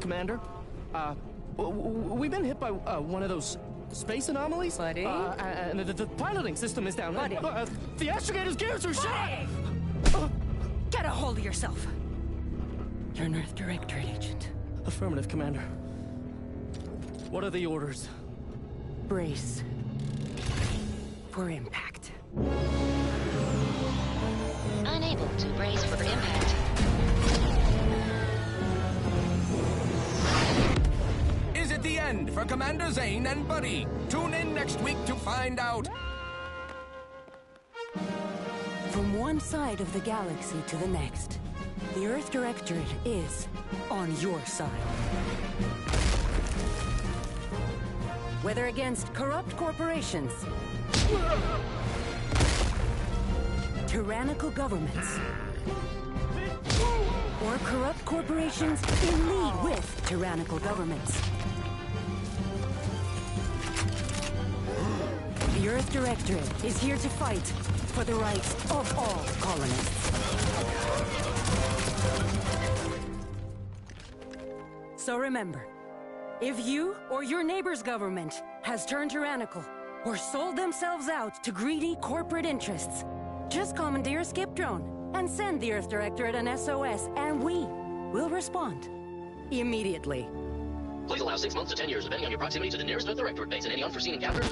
Commander. We've been hit by one of those space anomalies. Buddy? And the piloting system is down. Buddy? The astrogator's gears are shot! Get a hold of yourself! You're an Earth Directorate agent. Affirmative, Commander. What are the orders? Brace for impact. Unable to brace for impact. Is it the end for Commander Zane and Buddy? Tune in next week to find out. From one side of the galaxy to the next, the Earth Directorate is on your side. Whether against corrupt corporations, tyrannical governments, or corrupt corporations in league with tyrannical governments, the Earth Directorate is here to fight for the rights of all colonists. So remember, if you or your neighbor's government has turned tyrannical or sold themselves out to greedy corporate interests, just commandeer a skip drone and send the Earth Directorate an SOS, and we will respond immediately. Please allow 6 months to 10 years, depending on your proximity to the nearest Earth Directorate base and any unforeseen encounters.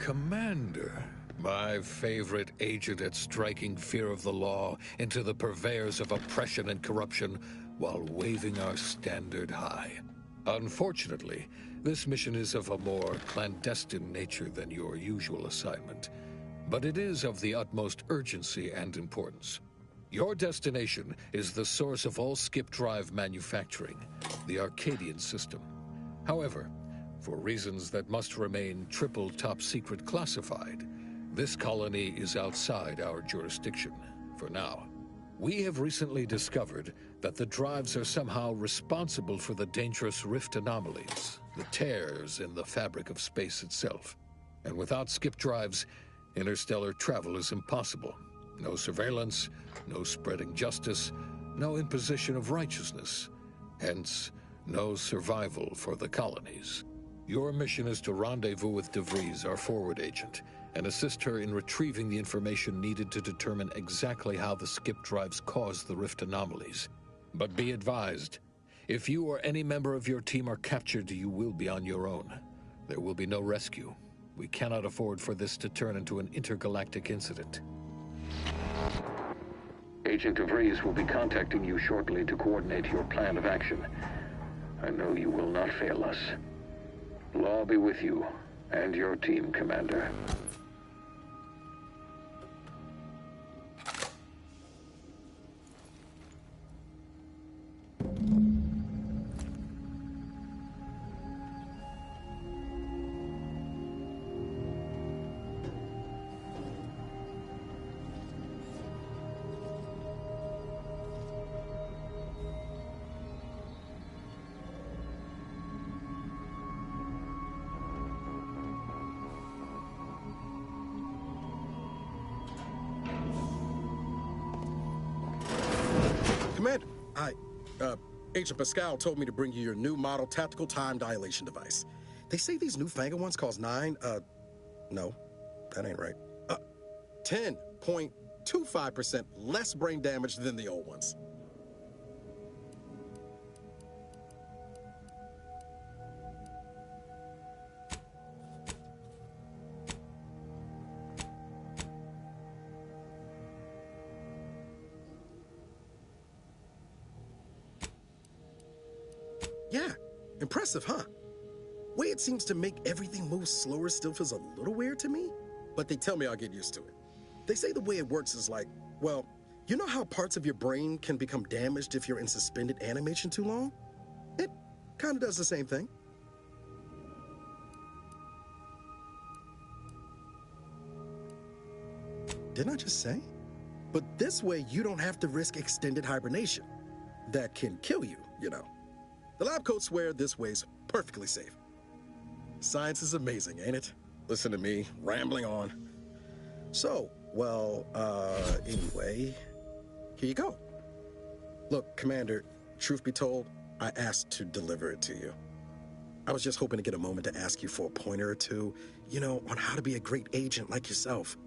Commander, my favorite agent at striking fear of the law into the purveyors of oppression and corruption while waving our standard high. Unfortunately, this mission is of a more clandestine nature than your usual assignment, but it is of the utmost urgency and importance. Your destination is the source of all skip drive manufacturing, the Arcadian system. However, for reasons that must remain triple top secret classified, this colony is outside our jurisdiction for now. We have recently discovered that the drives are somehow responsible for the dangerous rift anomalies, the tears in the fabric of space itself. And without skip drives, interstellar travel is impossible. No surveillance, no spreading justice, no imposition of righteousness. Hence, no survival for the colonies. Your mission is to rendezvous with DeVries, our forward agent, and assist her in retrieving the information needed to determine exactly how the skip drives cause the rift anomalies. But be advised, if you or any member of your team are captured, you will be on your own. There will be no rescue. We cannot afford for this to turn into an intergalactic incident. Agent DeVries will be contacting you shortly to coordinate your plan of action. I know you will not fail us. Law be with you and your team, Commander. Commander, Agent Pascal told me to bring you your new model tactical time dilation device. They say these newfangled ones cause no, that ain't right. 10.25% less brain damage than the old ones. Yeah, impressive, huh? Way it seems to make everything move slower still feels a little weird to me, but they tell me I'll get used to it. They say the way it works is like, well, you know how parts of your brain can become damaged if you're in suspended animation too long? It kind of does the same thing. Didn't I just say? But this way you don't have to risk extended hibernation. That can kill you, you know. The lab coats swear this way's perfectly safe. Science is amazing, ain't it? Listen to me, rambling on. So, well, anyway, here you go. Look, Commander, truth be told, I asked to deliver it to you. I was just hoping to get a moment to ask you for a pointer or two, you know, on how to be a great agent like yourself.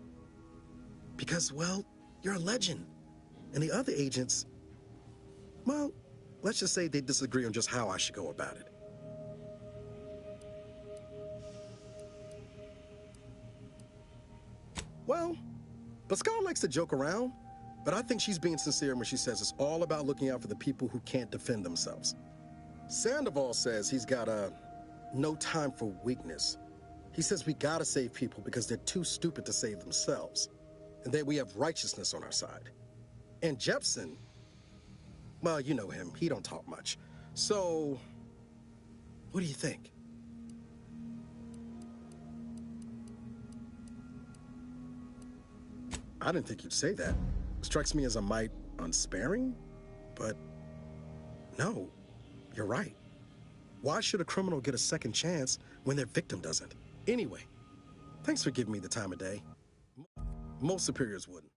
Because, well, you're a legend. And the other agents, well, let's just say they disagree on just how I should go about it. Well, Pascal likes to joke around, but I think she's being sincere when she says it's all about looking out for the people who can't defend themselves. Sandoval says he's got no time for weakness. He says we gotta save people because they're too stupid to save themselves, and that we have righteousness on our side. And Jepson, well, you know him, he don't talk much. So, what do you think? I didn't think you'd say that. Strikes me as a mite unsparing, but no, you're right. Why should a criminal get a second chance when their victim doesn't? Anyway, thanks for giving me the time of day. Most superiors wouldn't.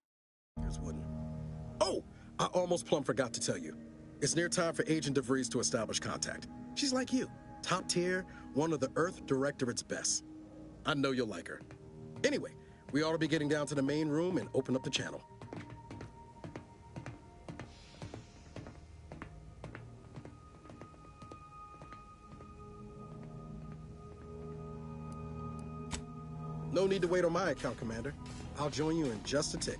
Oh, I almost plumb forgot to tell you. It's near time for Agent DeVries to establish contact. She's like you, top tier, one of the Earth Directorate's best. I know you'll like her. Anyway, we ought to be getting down to the main room and open up the channel. No need to wait on my account, Commander. I'll join you in just a tick.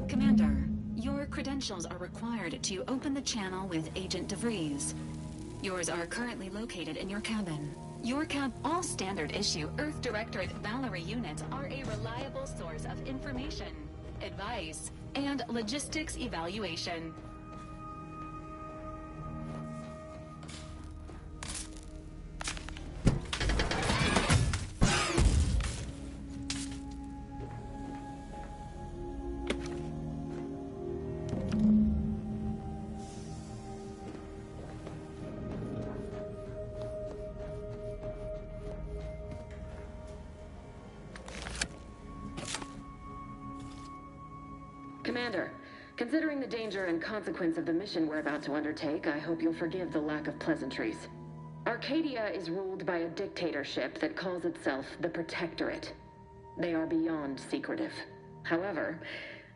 Commander, your credentials are required to open the channel with Agent DeVries. Yours are currently located in your cabin. All standard issue Earth Directorate Valerie units are a reliable source of information, advice, and logistics evaluation. Commander, considering the danger and consequence of the mission we're about to undertake, I hope you'll forgive the lack of pleasantries. Arcadia is ruled by a dictatorship that calls itself the Protectorate. They are beyond secretive. However,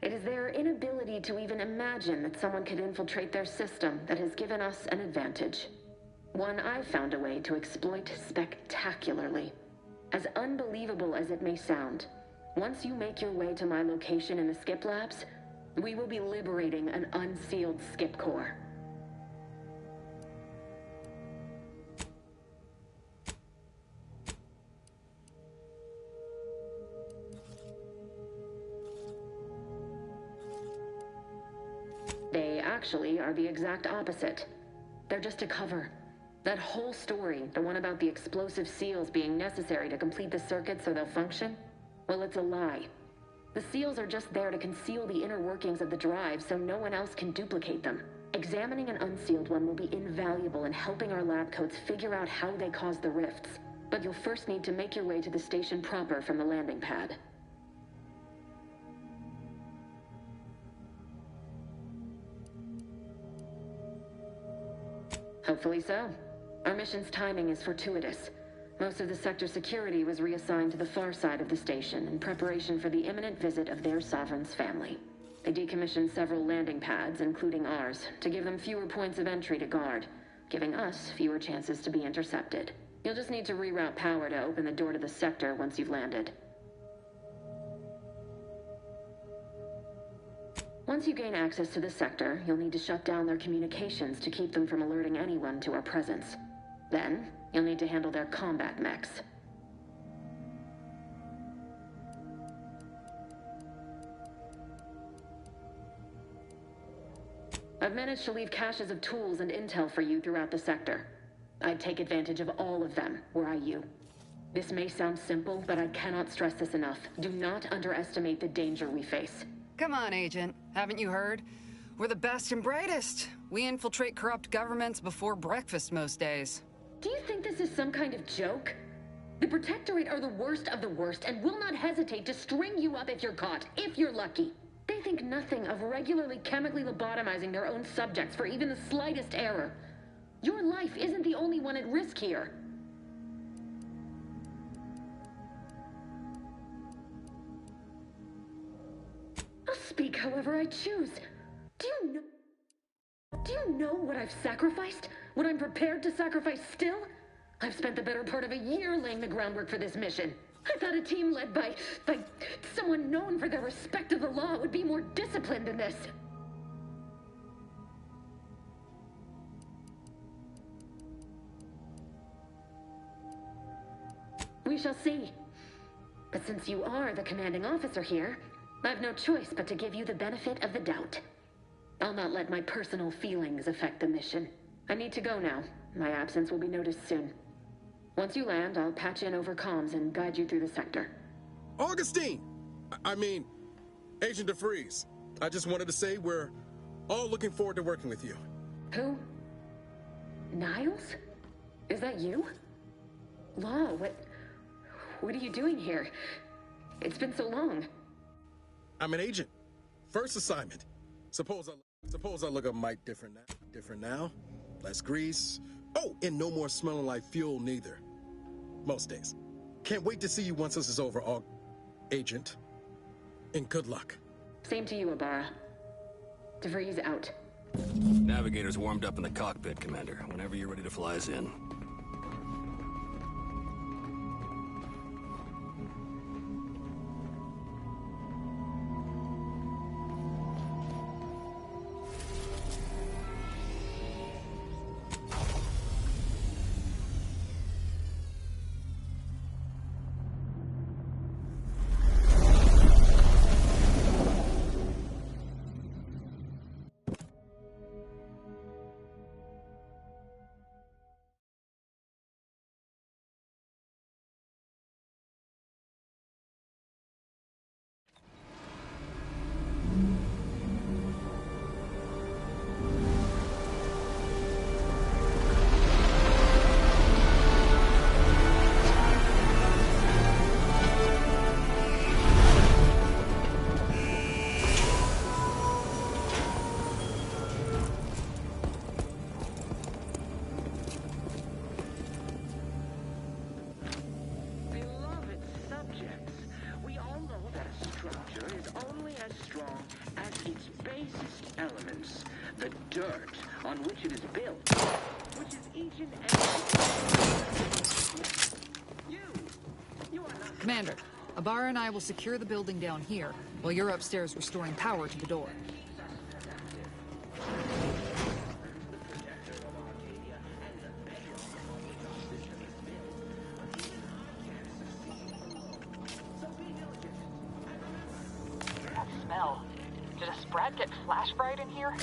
it is their inability to even imagine that someone could infiltrate their system that has given us an advantage. One I've found a way to exploit spectacularly. As unbelievable as it may sound, once you make your way to my location in the Skip Labs, we will be liberating an unsealed Skip Core. They actually are the exact opposite. They're just a cover. That whole story, the one about the explosive seals being necessary to complete the circuit so they'll function, well, it's a lie. The seals are just there to conceal the inner workings of the drive so no one else can duplicate them. Examining an unsealed one will be invaluable in helping our lab coats figure out how they cause the rifts. But you'll first need to make your way to the station proper from the landing pad. Hopefully so. Our mission's timing is fortuitous. Most of the sector security was reassigned to the far side of the station in preparation for the imminent visit of their sovereign's family. They decommissioned several landing pads, including ours, to give them fewer points of entry to guard, giving us fewer chances to be intercepted. You'll just need to reroute power to open the door to the sector once you've landed. Once you gain access to the sector, you'll need to shut down their communications to keep them from alerting anyone to our presence. Then, you'll need to handle their combat mechs. I've managed to leave caches of tools and intel for you throughout the sector. I'd take advantage of all of them, were I you. This may sound simple, but I cannot stress this enough. Do not underestimate the danger we face. Come on, Agent. Haven't you heard? We're the best and brightest. We infiltrate corrupt governments before breakfast most days. Do you think this is some kind of joke? The Protectorate are the worst of the worst and will not hesitate to string you up if you're caught, if you're lucky. They think nothing of regularly chemically lobotomizing their own subjects for even the slightest error. Your life isn't the only one at risk here. I'll speak however I choose. Do you know what I've sacrificed? What I'm prepared to sacrifice still? I've spent the better part of a year laying the groundwork for this mission. I thought a team led by someone known for their respect of the law would be more disciplined than this. We shall see. But since you are the commanding officer here, I've no choice but to give you the benefit of the doubt. I'll not let my personal feelings affect the mission. I need to go now. My absence will be noticed soon. Once you land, I'll patch in over comms and guide you through the sector. Augustine! I mean, Agent DeVries. I just wanted to say we're all looking forward to working with you. Who? Niles? Is that you? Law, what are you doing here? It's been so long. I'm an agent. First assignment. Suppose I look a mite different now. Less grease. Oh, and no more smelling like fuel neither. most days. Can't wait to see you once this is over, Agent. And good luck. Same to you, Ibarra. DeVries out. Navigator's warmed up in the cockpit, Commander. Whenever you're ready to fly us in. Commander, Ibarra and I will secure the building down here, while you're upstairs restoring power to the door. That smell. Did a Sprat get flash fried in here?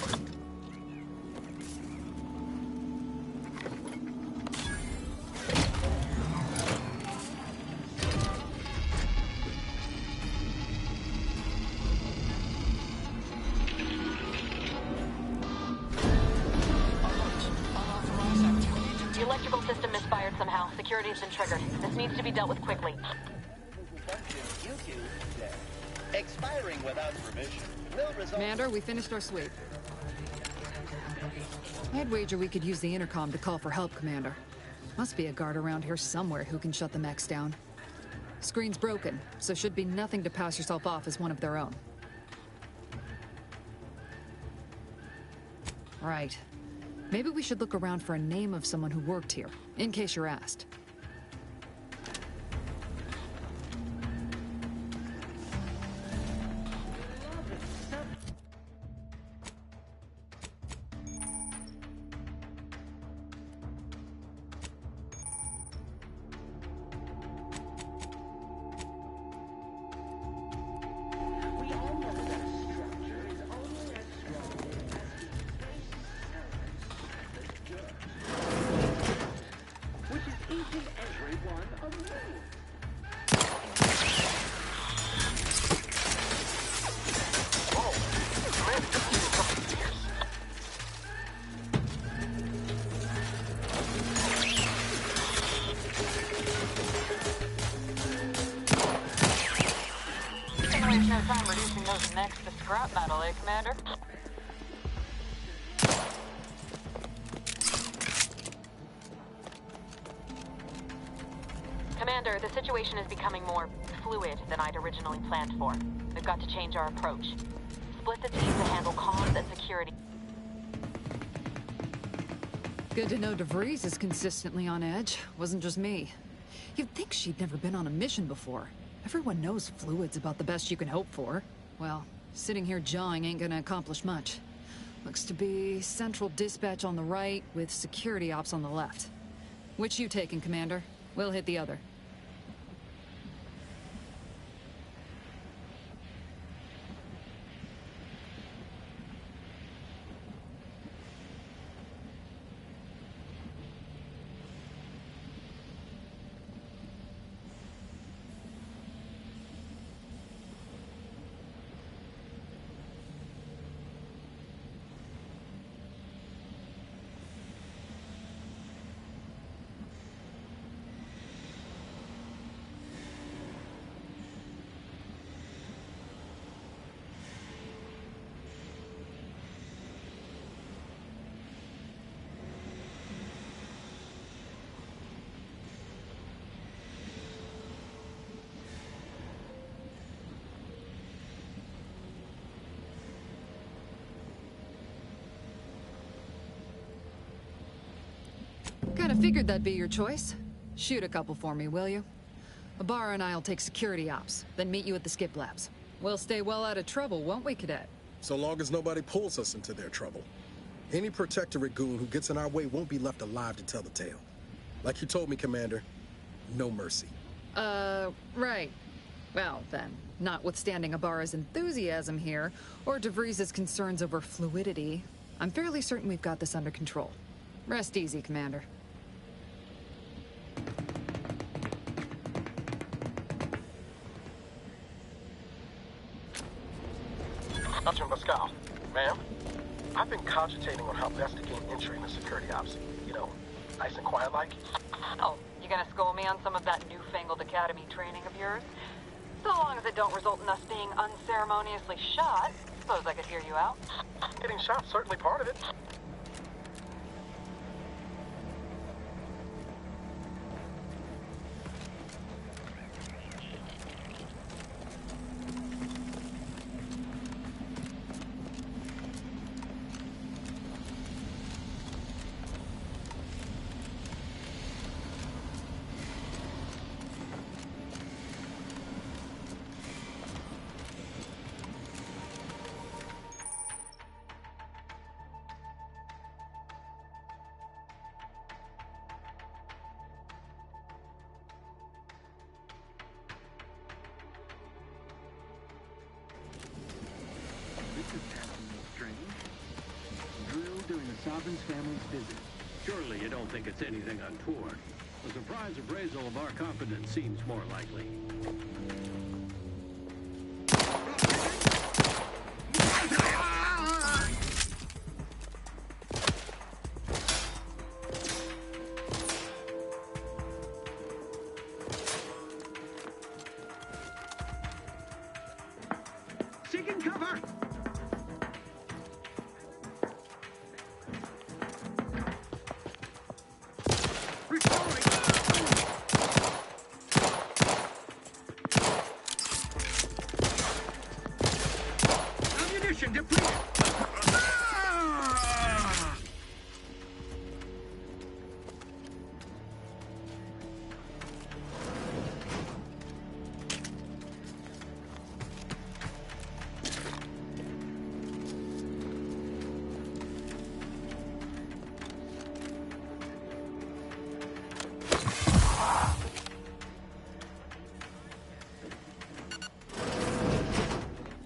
Security's been triggered. This needs to be dealt with quickly. Expiring without permission will result... Commander, we finished our sweep. I'd wager we could use the intercom to call for help, Commander. Must be a guard around here somewhere who can shut the mechs down. Screen's broken, so should be nothing to pass yourself off as one of their own. Right. Maybe we should look around for a name of someone who worked here, in case you're asked. Commander, the situation is becoming more fluid than I'd originally planned for. We've got to change our approach. Split the team to handle comms and security. Good to know DeVries is consistently on edge. Wasn't just me. You'd think she'd never been on a mission before. Everyone knows fluid's about the best you can hope for. Well, sitting here jawing ain't gonna accomplish much. Looks to be central dispatch on the right with security ops on the left. Which you taking, Commander? We'll hit the other. Kinda figured that'd be your choice. Shoot a couple for me, will you? Ibarra and I'll take security ops, then meet you at the skip labs. We'll stay well out of trouble, won't we, Cadet? So long as nobody pulls us into their trouble. Any protectorate goon who gets in our way won't be left alive to tell the tale. Like you told me, Commander, no mercy. Right. Well, then, notwithstanding Ibarra's enthusiasm here, or DeVries' concerns over fluidity, I'm fairly certain we've got this under control. Rest easy, Commander. Dr. Pascal, ma'am, I've been cogitating on how best to gain entry in the security ops. You know, nice and quiet like. Oh, you gonna school me on some of that newfangled academy training of yours? So long as it don't result in us being unceremoniously shot, suppose I could hear you out. Getting shot certainly part of it. Sovereign's family's visit. Surely you don't think it's anything untoward. The surprise appraisal of our competence seems more likely. Seeking cover!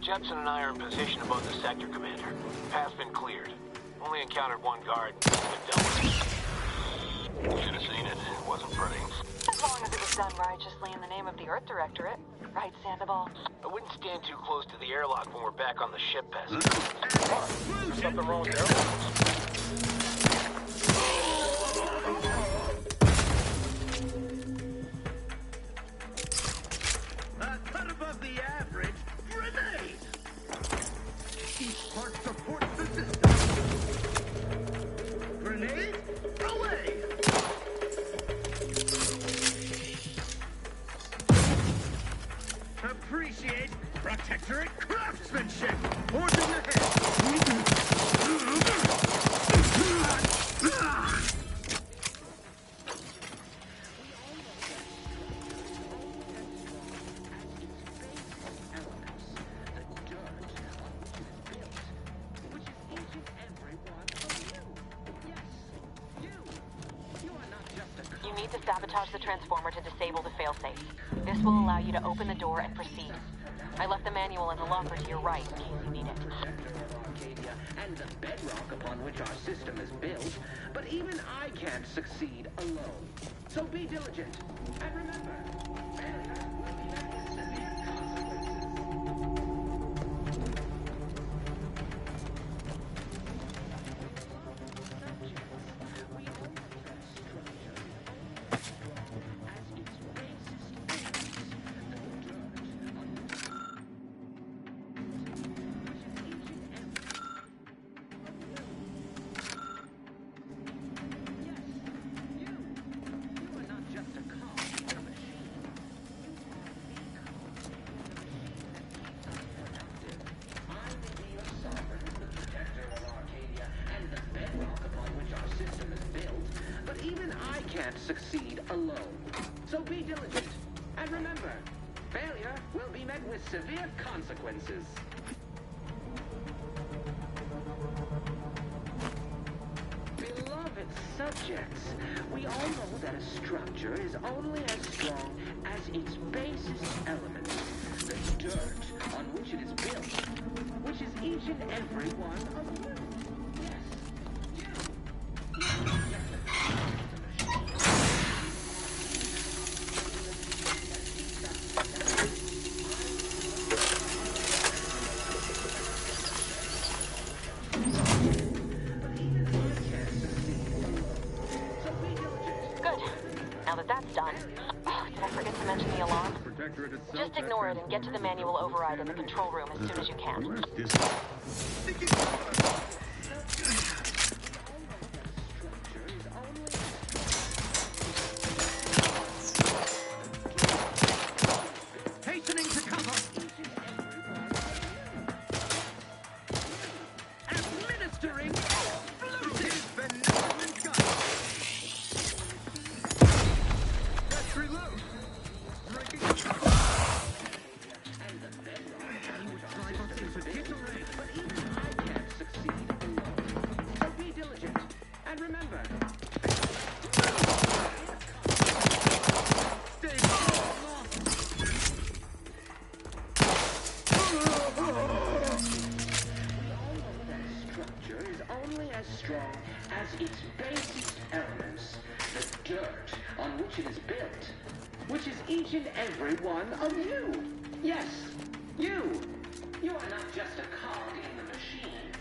Jepson and I are in position above the sector, Commander. Path's been cleared. Only encountered one guard. Been dealt with. Should have seen it. It wasn't pretty. As long as it was done righteously in the name of the Earth Directorate. Right, Sandoval? I wouldn't stand too close to the airlock when we're back on the ship, Bess. There's something wrong with the airlock. Cut above the average. Grenade! Each part supports the system. Grenade, away! Appreciate protectorate craftsmanship! Horse in the head! Sabotage the transformer to disable the failsafe. This will allow you to open the door and proceed. I left the manual in the locker to your right in case you need it. And the bedrock upon which our system is built, but even I can't succeed alone. So be diligent, and remember, failure will be met with severe consequences. can't succeed alone. So be diligent. And remember, failure will be met with severe consequences. Beloved subjects, we all know that a structure is only as strong as its basest elements, the dirt on which it is built, which is each and every one of you. Just ignore it and get to the manual override in the control room as soon as you can. Hastening to cover! Administering explosive benevolent gun! Let's reload! Strong as its basest elements, the dirt on which it is built, which is each and every one of you. Yes, you. You are not just a cog in the machine.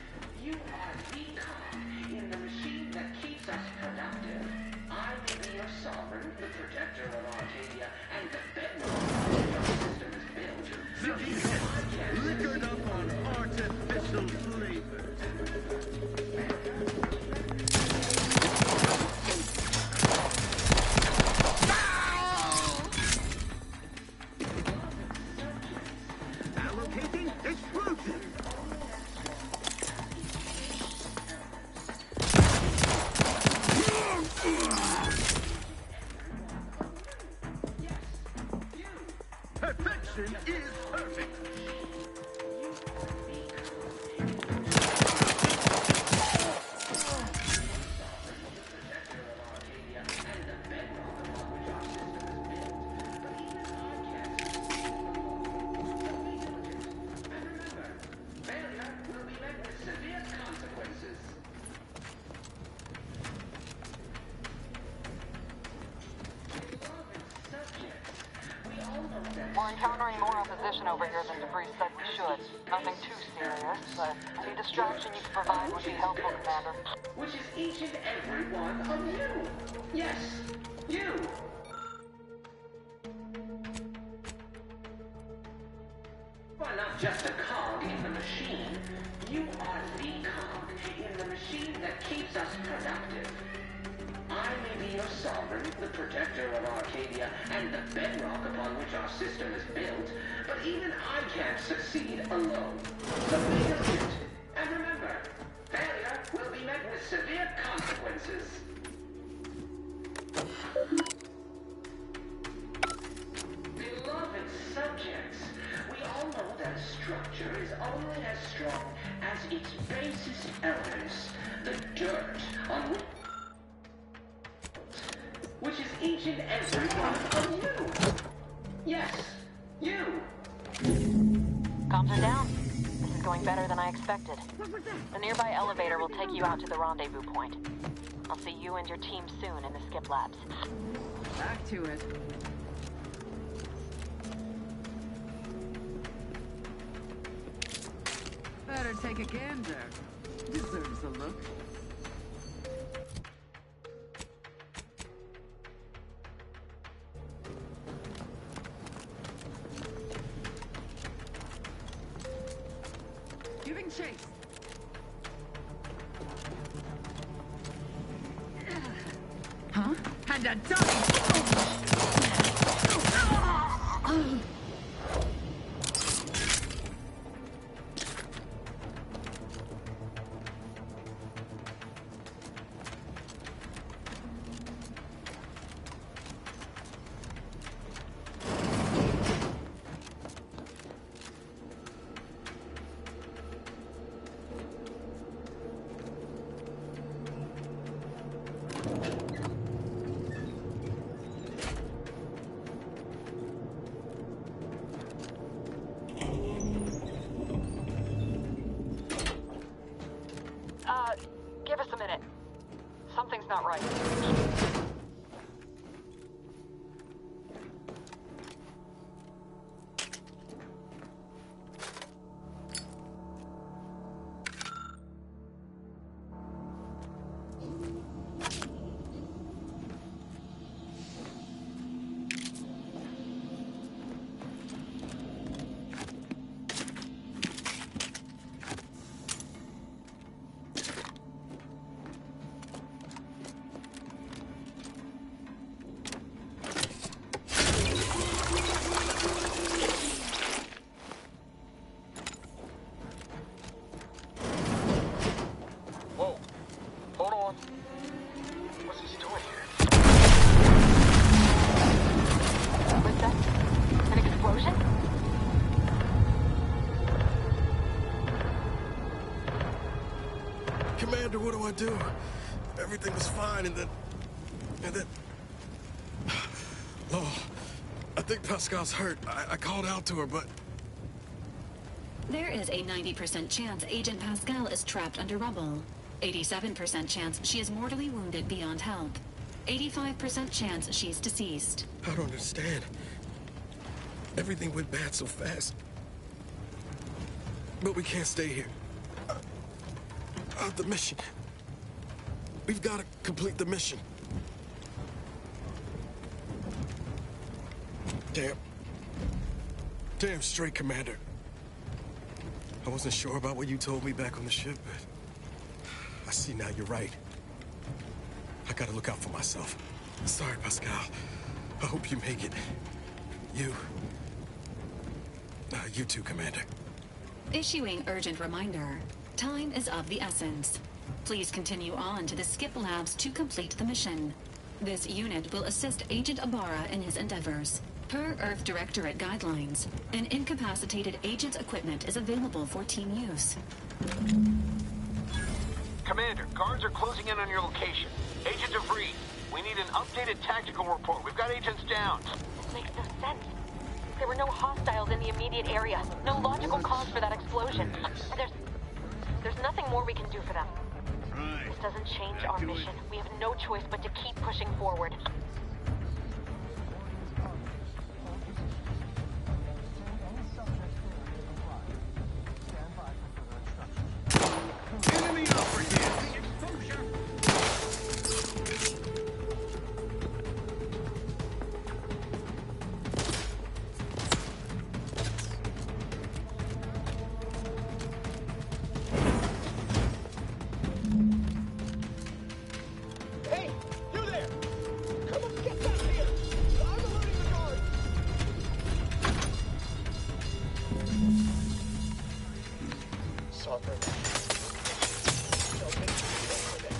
You are the cog in the machine that keeps us productive. I will be your sovereign, the protector of Arcadia, and the bedrock on which our system is built. Liquored up on artificial flavors. Perfection is perfect. We're encountering more opposition over here than DeVries said we should. Nothing too serious, but any distraction you can provide would be helpful, Commander. Which is each and every one of you. Yes, you. You are not just a cog in the machine. You are the cog in the machine that keeps us productive. I may be your sovereign, the protector of Arcadia, and the bedrock upon which our system is built, but even I can't succeed alone. So be diligent. And remember, failure will be met with severe consequences. Beloved subjects, we all know that a structure is only as strong as its basest elements, the dirt on which is each and every one of you. Yes, you. Comms are down. This is going better than I expected. The nearby elevator will take you out to the rendezvous point. I'll see you and your team soon in the skip labs. Back to it. Better take a gander. Deserves a look. Giving chase. Huh? And a dummy! not right. Commander, what do I do? Everything was fine, and then... Oh, I think Pascal's hurt. I called out to her, but... There is a 90% chance Agent Pascal is trapped under rubble. 87% chance she is mortally wounded beyond help. 85% chance she's deceased. I don't understand. Everything went bad so fast. But we can't stay here. The mission. We've got to complete the mission. Damn straight, Commander. I wasn't sure about what you told me back on the ship, but I see now you're right. I gotta look out for myself. Sorry, Pascal. I hope you make it. You too, Commander. Issuing urgent reminder. Time is of the essence. Please continue on to the skip labs to complete the mission. This unit will assist Agent Ibarra in his endeavors. Per Earth Directorate guidelines, an incapacitated agent's equipment is available for team use. Commander, guards are closing in on your location. Agent DeVries, we need an updated tactical report. We've got agents down. This makes no sense. There were no hostiles in the immediate area. No logical cause for that explosion. There's nothing more we can do for them. This doesn't change our mission. We have no choice but to keep pushing forward. Enemy operative! Exposure! Hey, you there! Come on, get back here! I'm alerting the guard! Sovereign. Don't make me pay for this.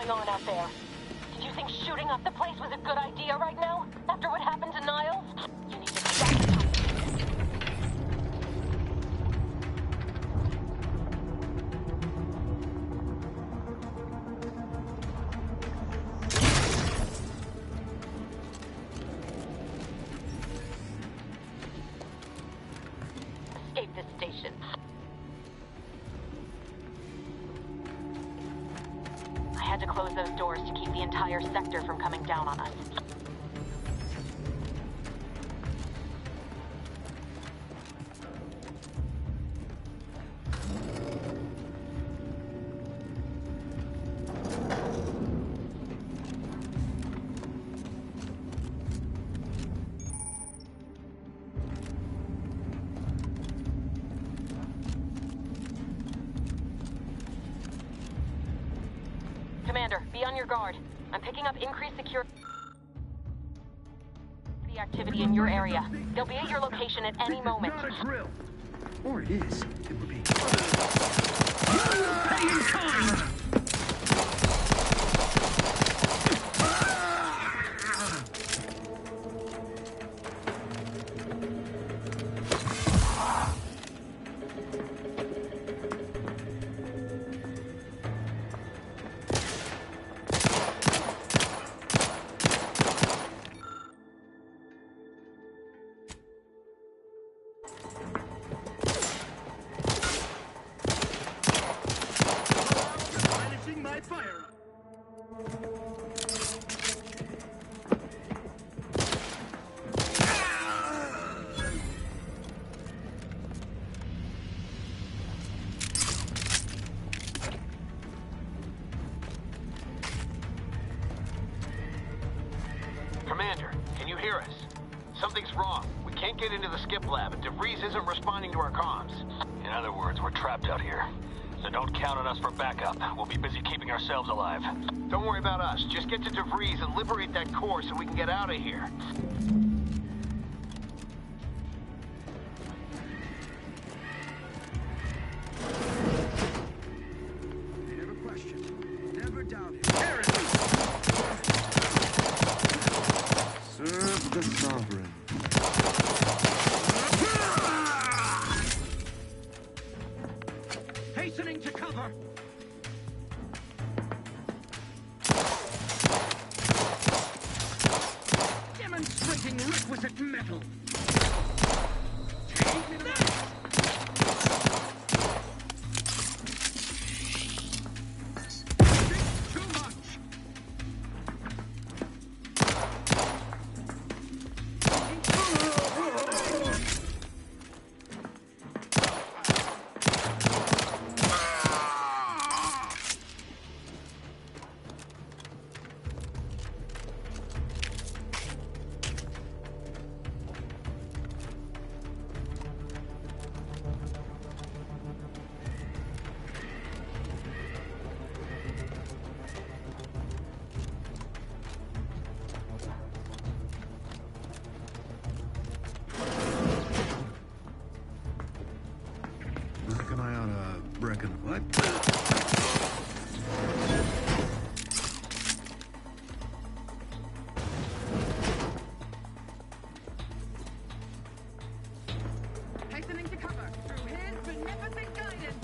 On out there. Did you think shooting up the place was a good idea right now? After what happened to Niles? You need to stop. Escape this station. had to close those doors to keep the entire sector from coming down on us. Commander, be on your guard. I'm picking up increased security activity in your area. They'll be at your location at any moment. Not a drill. Or it is. It would be... Pay in kind! Commander, can you hear us? Something's wrong. We can't get into the skip lab, and DeVries isn't responding to our comms. In other words, we're trapped out here. So don't count on us for backup. We'll be busy keeping ourselves alive. Don't worry about us. Just get to DeVries and liberate that core so we can get out of here. Never question. Never doubt it. There it is! Serve the sovereign. Hastening to cover! Demonstrating requisite metal! Take this! Too much! Reckon I oughta... reckon what? Hastening to cover through his beneficent guidance.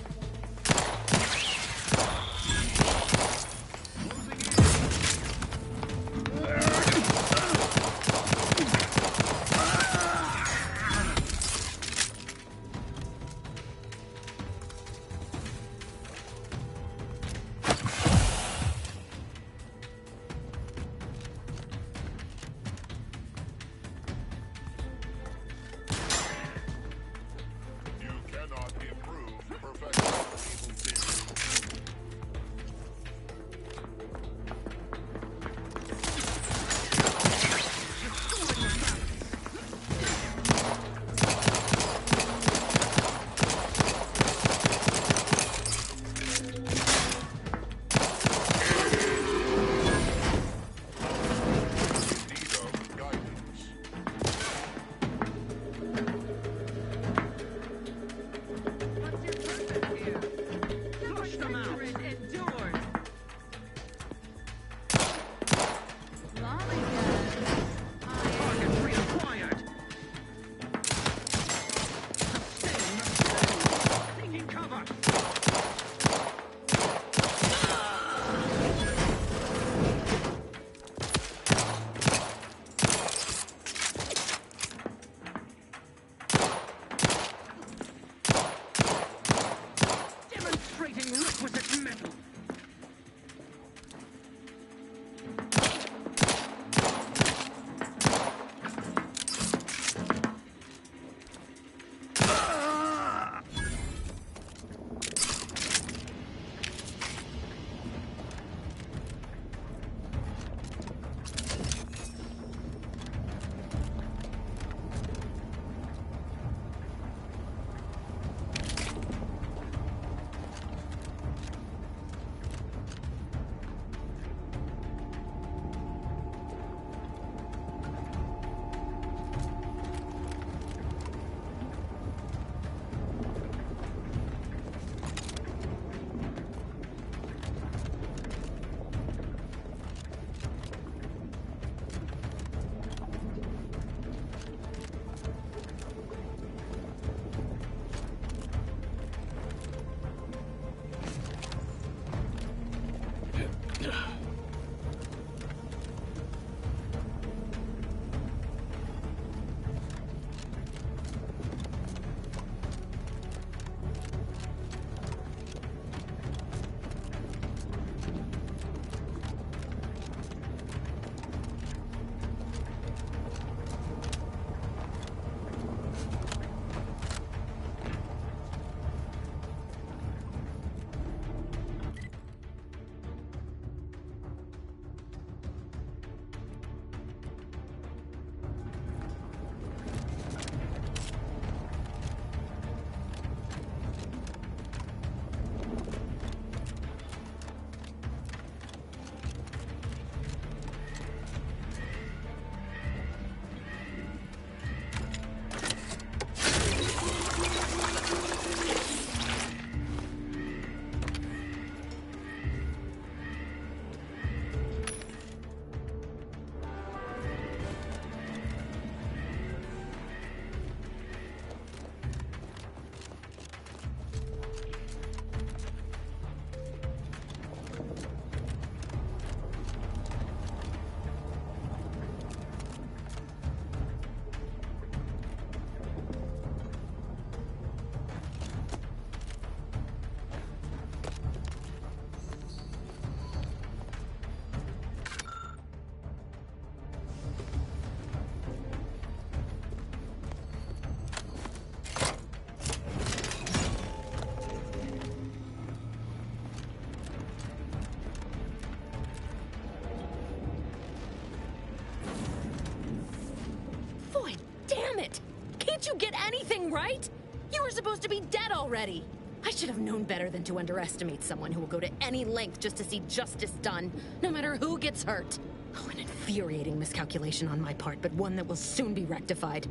Can't you get anything right? You were supposed to be dead already. I should have known better than to underestimate someone who will go to any length just to see justice done, no matter who gets hurt. Oh, an infuriating miscalculation on my part, but one that will soon be rectified.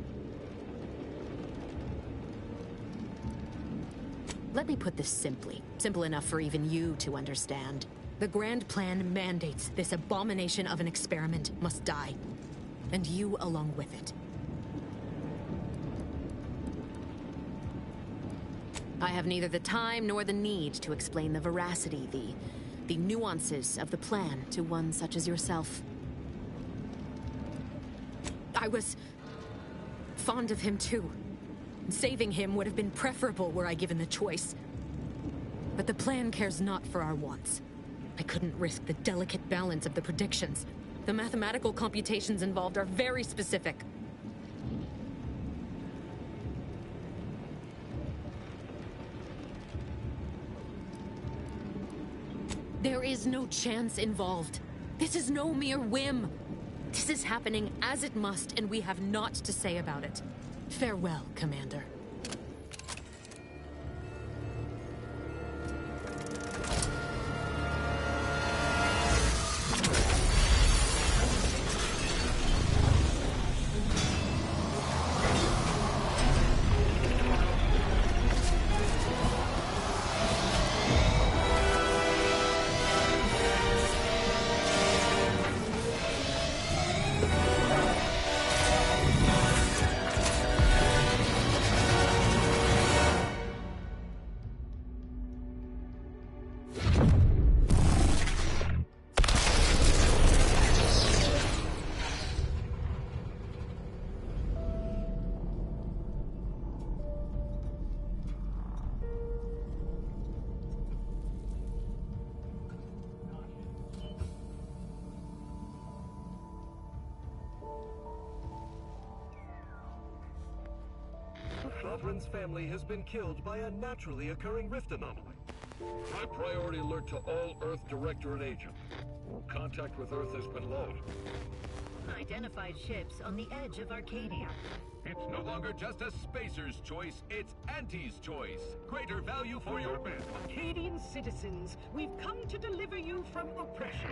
Let me put this simply. Simple enough for even you to understand. The grand plan mandates this abomination of an experiment must die. And you along with it. I have neither the time nor the need to explain the veracity, the nuances of the plan to one such as yourself. I was fond of him too. Saving him would have been preferable were I given the choice. But the plan cares not for our wants. I couldn't risk the delicate balance of the predictions. The mathematical computations involved are very specific. There is no chance involved. This is no mere whim. This is happening as it must, and we have naught to say about it. Farewell, Commander. Sovereign's family has been killed by a naturally occurring rift anomaly. High priority alert to all Earth Directorate agents. Contact with Earth has been low. Identified ships on the edge of Arcadia. It's no longer just a spacer's choice, it's Auntie's choice. Greater value for your men. Arcadian citizens, we've come to deliver you from oppression.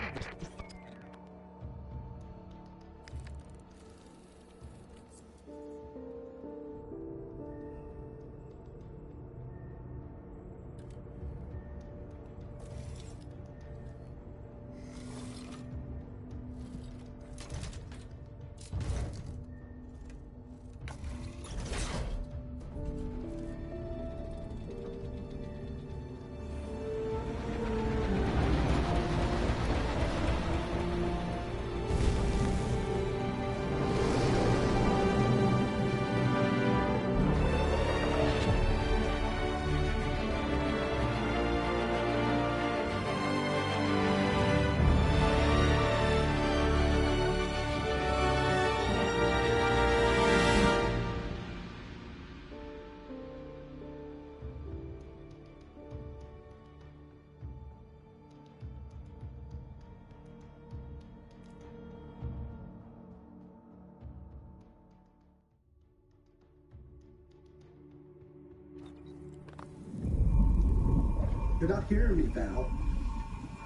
They're not hearing me, Val.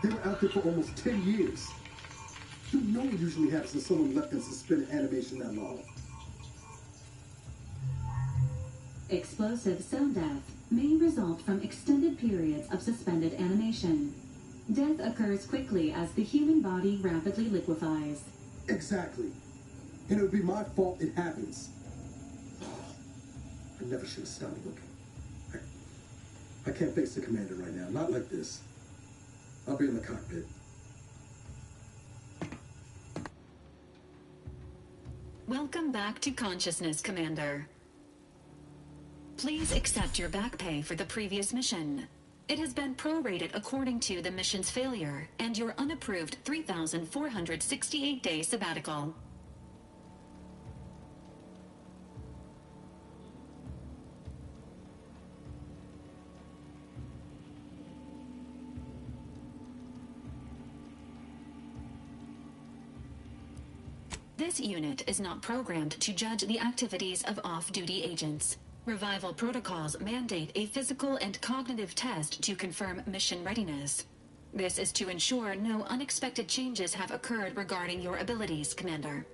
They were out there for almost 10 years. You know what usually happens when someone left in suspended animation that long. Explosive cell death may result from extended periods of suspended animation. Death occurs quickly as the human body rapidly liquefies. Exactly. And it would be my fault it happens. I never should have stopped looking. I can't face the commander right now. Not like this. I'll be in the cockpit. Welcome back to consciousness, Commander. Please accept your back pay for the previous mission. It has been prorated according to the mission's failure and your unapproved 3,468-day sabbatical. This unit is not programmed to judge the activities of off-duty agents. Revival protocols mandate a physical and cognitive test to confirm mission readiness. This is to ensure no unexpected changes have occurred regarding your abilities, Commander.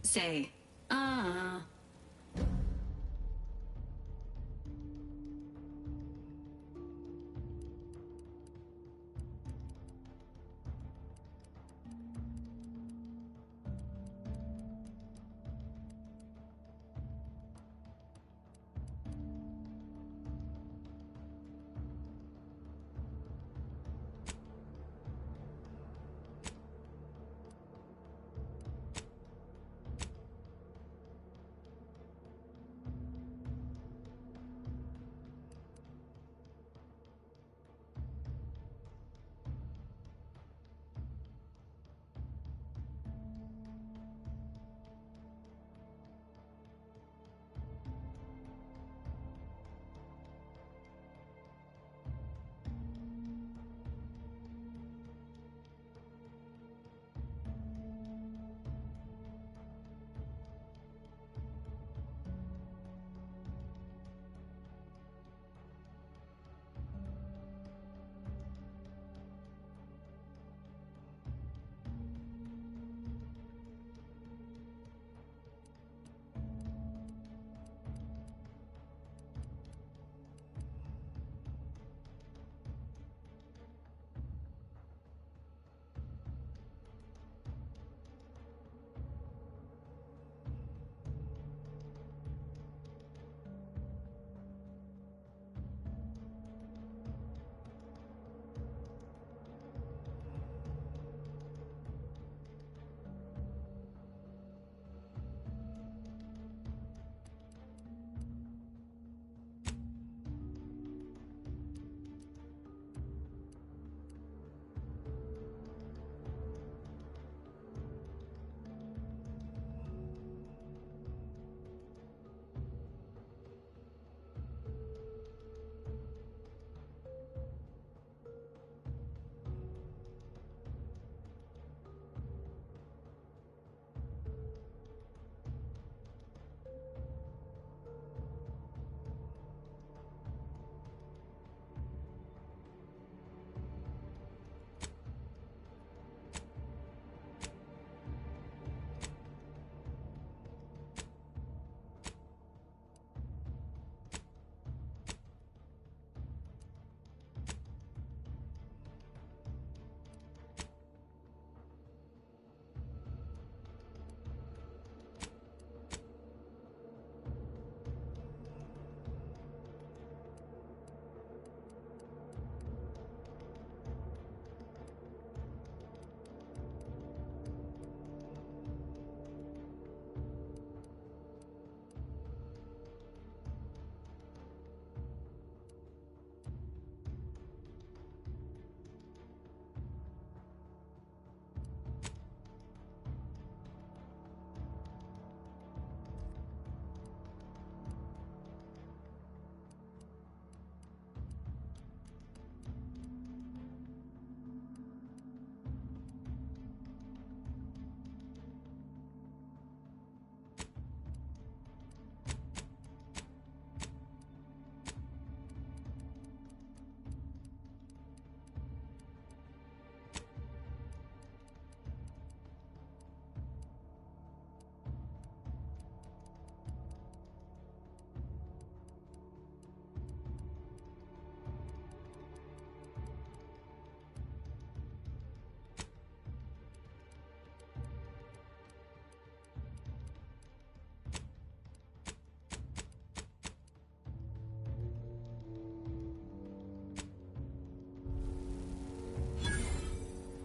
Say, ah.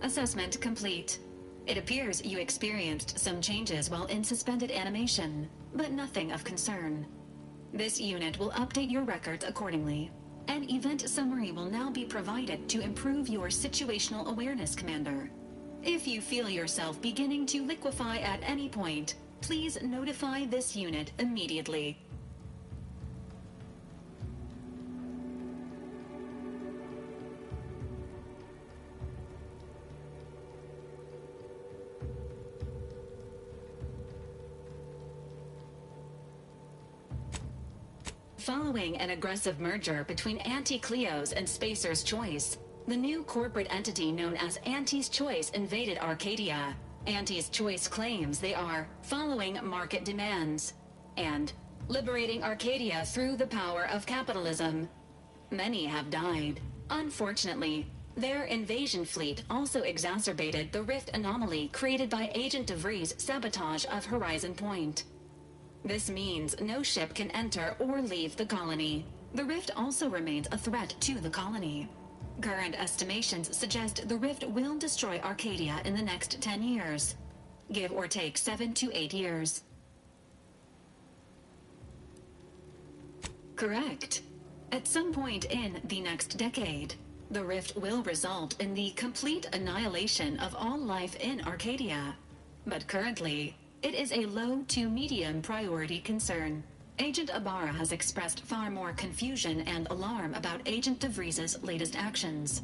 Assessment complete. It appears you experienced some changes while in suspended animation, but nothing of concern. This unit will update your records accordingly. An event summary will now be provided to improve your situational awareness, Commander. If you feel yourself beginning to liquefy at any point, please notify this unit immediately. Following an aggressive merger between Anti-Cleo's and Spacer's Choice, the new corporate entity known as Anti's Choice invaded Arcadia. Anti's Choice claims they are following market demands and liberating Arcadia through the power of capitalism. Many have died. Unfortunately, their invasion fleet also exacerbated the rift anomaly created by Agent DeVries' sabotage of Horizon Point. This means no ship can enter or leave the colony. The rift also remains a threat to the colony. Current estimations suggest the rift will destroy Arcadia in the next 10 years. Give or take 7 to 8 years. Correct. At some point in the next decade, the rift will result in the complete annihilation of all life in Arcadia. But currently, it is a low to medium priority concern. Agent Ibarra has expressed far more confusion and alarm about Agent DeVries' latest actions.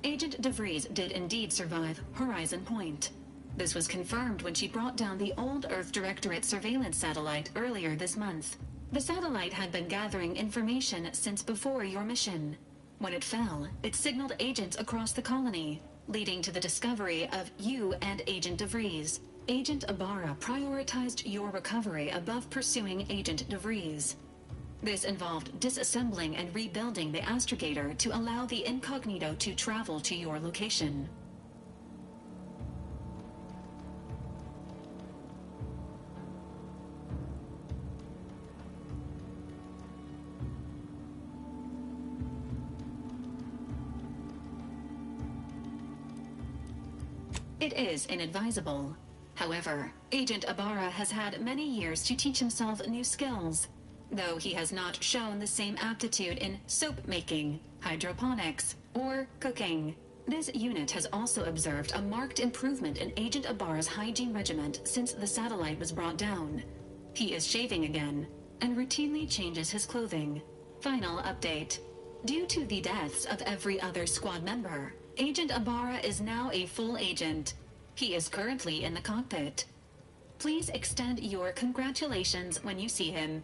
Agent DeVries did indeed survive Horizon Point. This was confirmed when she brought down the old Earth Directorate surveillance satellite earlier this month. The satellite had been gathering information since before your mission. When it fell, it signaled agents across the colony, leading to the discovery of you and Agent DeVries. Agent Ibarra prioritized your recovery above pursuing Agent DeVries. This involved disassembling and rebuilding the astrogator to allow the incognito to travel to your location. It is inadvisable. However, Agent Ibarra has had many years to teach himself new skills, though he has not shown the same aptitude in soap making, hydroponics, or cooking. This unit has also observed a marked improvement in Agent Ibarra's hygiene regimen since the satellite was brought down. He is shaving again, and routinely changes his clothing. Final update. Due to the deaths of every other squad member, Agent Ibarra is now a full agent. He is currently in the cockpit. Please extend your congratulations when you see him.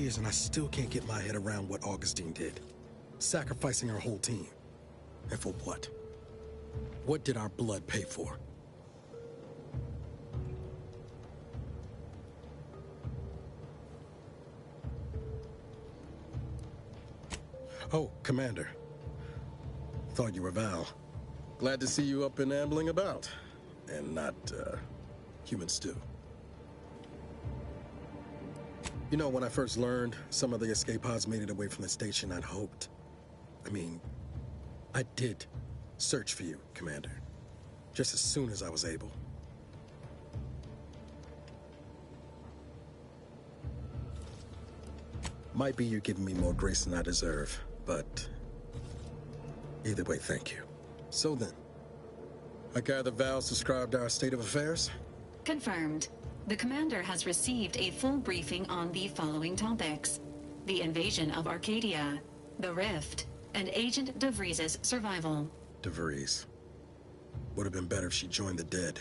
years and I still can't get my head around what Augustine did. Sacrificing our whole team. And for what? What did our blood pay for? Oh, Commander. Thought you were Val. Glad to see you up and ambling about. And not, human stew. You know, when I first learned some of the escape pods made it away from the station, I'd hoped. I did search for you, Commander. Just as soon as I was able. Might be you giving me more grace than I deserve, but either way, thank you. So then, I gather Val's described our state of affairs? Confirmed. The commander has received a full briefing on the following topics: the invasion of Arcadia, the Rift, and Agent DeVries' survival. DeVries. Would have been better if she joined the dead.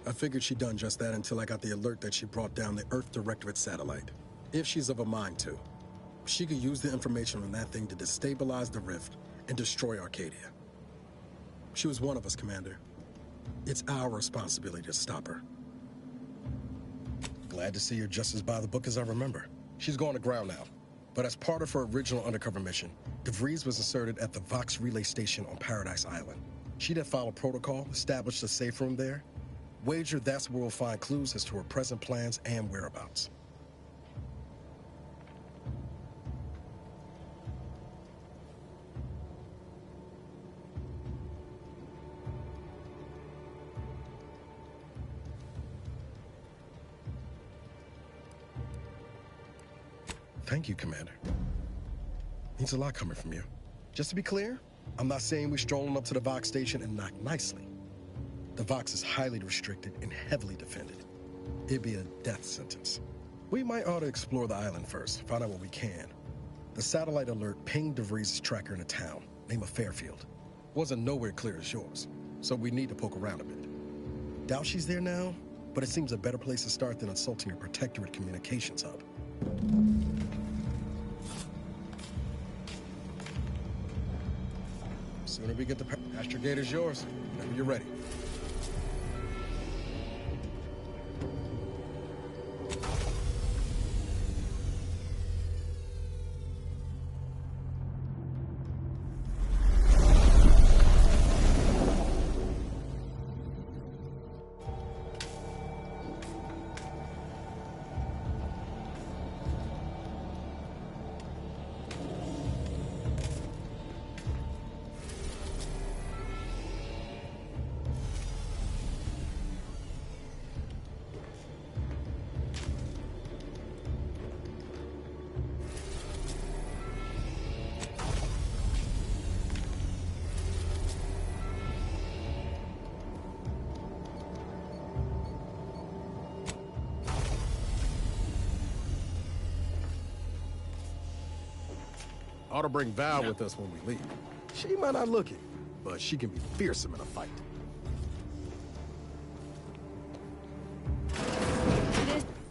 I figured she'd done just that until I got the alert that she brought down the Earth Directorate satellite. If she's of a mind to, she could use the information on that thing to destabilize the Rift and destroy Arcadia. She was one of us, Commander. It's our responsibility to stop her. Glad to see you're just as by the book as I remember. She's going to ground now. But as part of her original undercover mission, DeVries was asserted at the Vox relay station on Paradise Island. She'd have followed protocol, established a safe room there. Wager that's where we'll find clues as to her present plans and whereabouts. Thank you, Commander. Means a lot coming from you. Just to be clear, I'm not saying we're strolling up to the Vox station and knock nicely. The Vox is highly restricted and heavily defended. It'd be a death sentence. We might ought to explore the island first, find out what we can. The satellite alert pinged DeVries' tracker in a town, name of Fairfield. Wasn't nowhere clear as yours, so we need to poke around a bit. Doubt she's there now, but it seems a better place to start than assaulting her protectorate communications hub. Sooner we get the pasture gate is yours, whenever you're ready. Ought to bring Val with us when we leave. She might not look it, but she can be fearsome in a fight.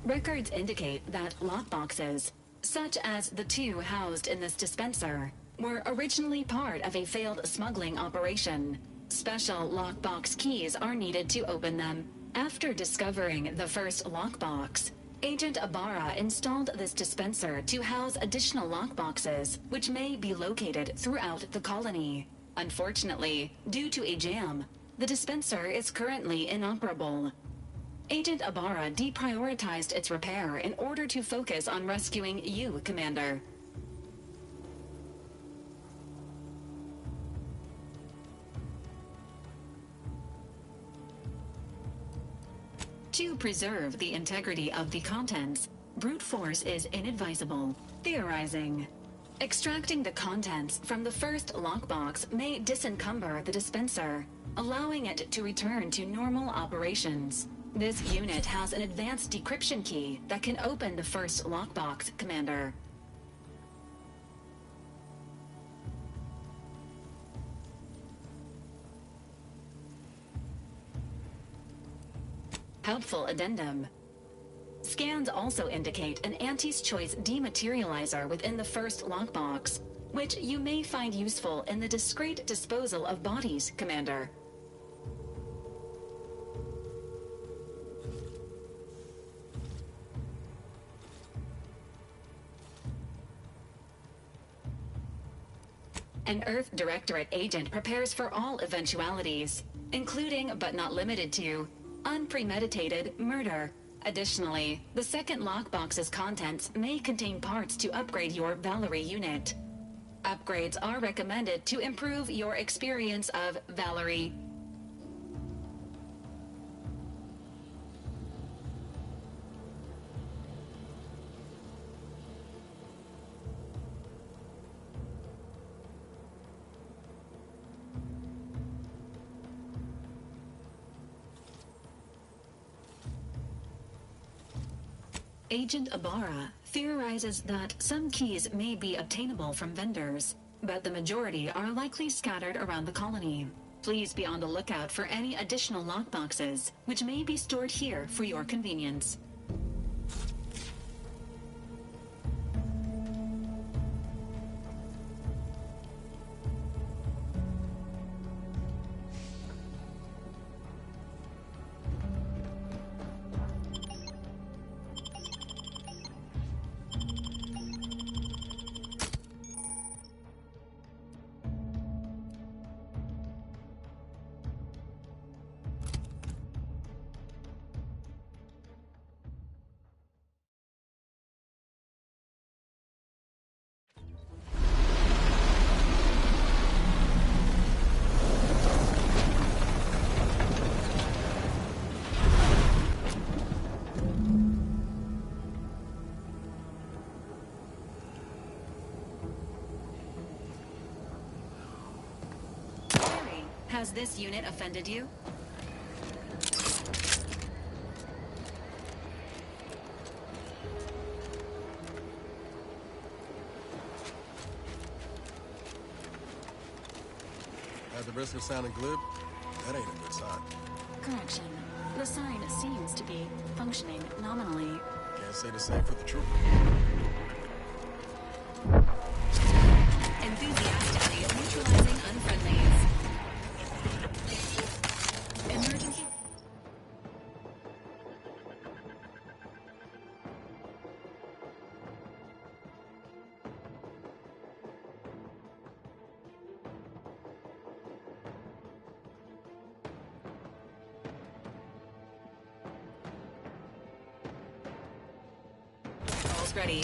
Records indicate that lockboxes, such as the two housed in this dispenser, were originally part of a failed smuggling operation. Special lockbox keys are needed to open them. After discovering the first lockbox, Agent Ibarra installed this dispenser to house additional lockboxes, which may be located throughout the colony. Unfortunately, due to a jam, the dispenser is currently inoperable. Agent Ibarra deprioritized its repair in order to focus on rescuing you, Commander. To preserve the integrity of the contents, brute force is inadvisable. Theorizing. Extracting the contents from the first lockbox may disencumber the dispenser, allowing it to return to normal operations. This unit has an advanced decryption key that can open the first lockbox, Commander. Helpful addendum. Scans also indicate an Auntie's Choice dematerializer within the first lockbox, which you may find useful in the discreet disposal of bodies, Commander. An Earth Directorate agent prepares for all eventualities, including but not limited to unpremeditated murder. Additionally, the second lockbox's contents may contain parts to upgrade your Valerie unit. Upgrades are recommended to improve your experience of Valerie. Agent Ibarra theorizes that some keys may be obtainable from vendors, but the majority are likely scattered around the colony. Please be on the lookout for any additional lockboxes, which may be stored here for your convenience. Has this unit offended you? At the risk of sounding glib, that ain't a good sign. Correction. The sign seems to be functioning nominally. Can't say the same for the truth. Enthusiastically neutralizing unfriendlies. Emergency. All's ready.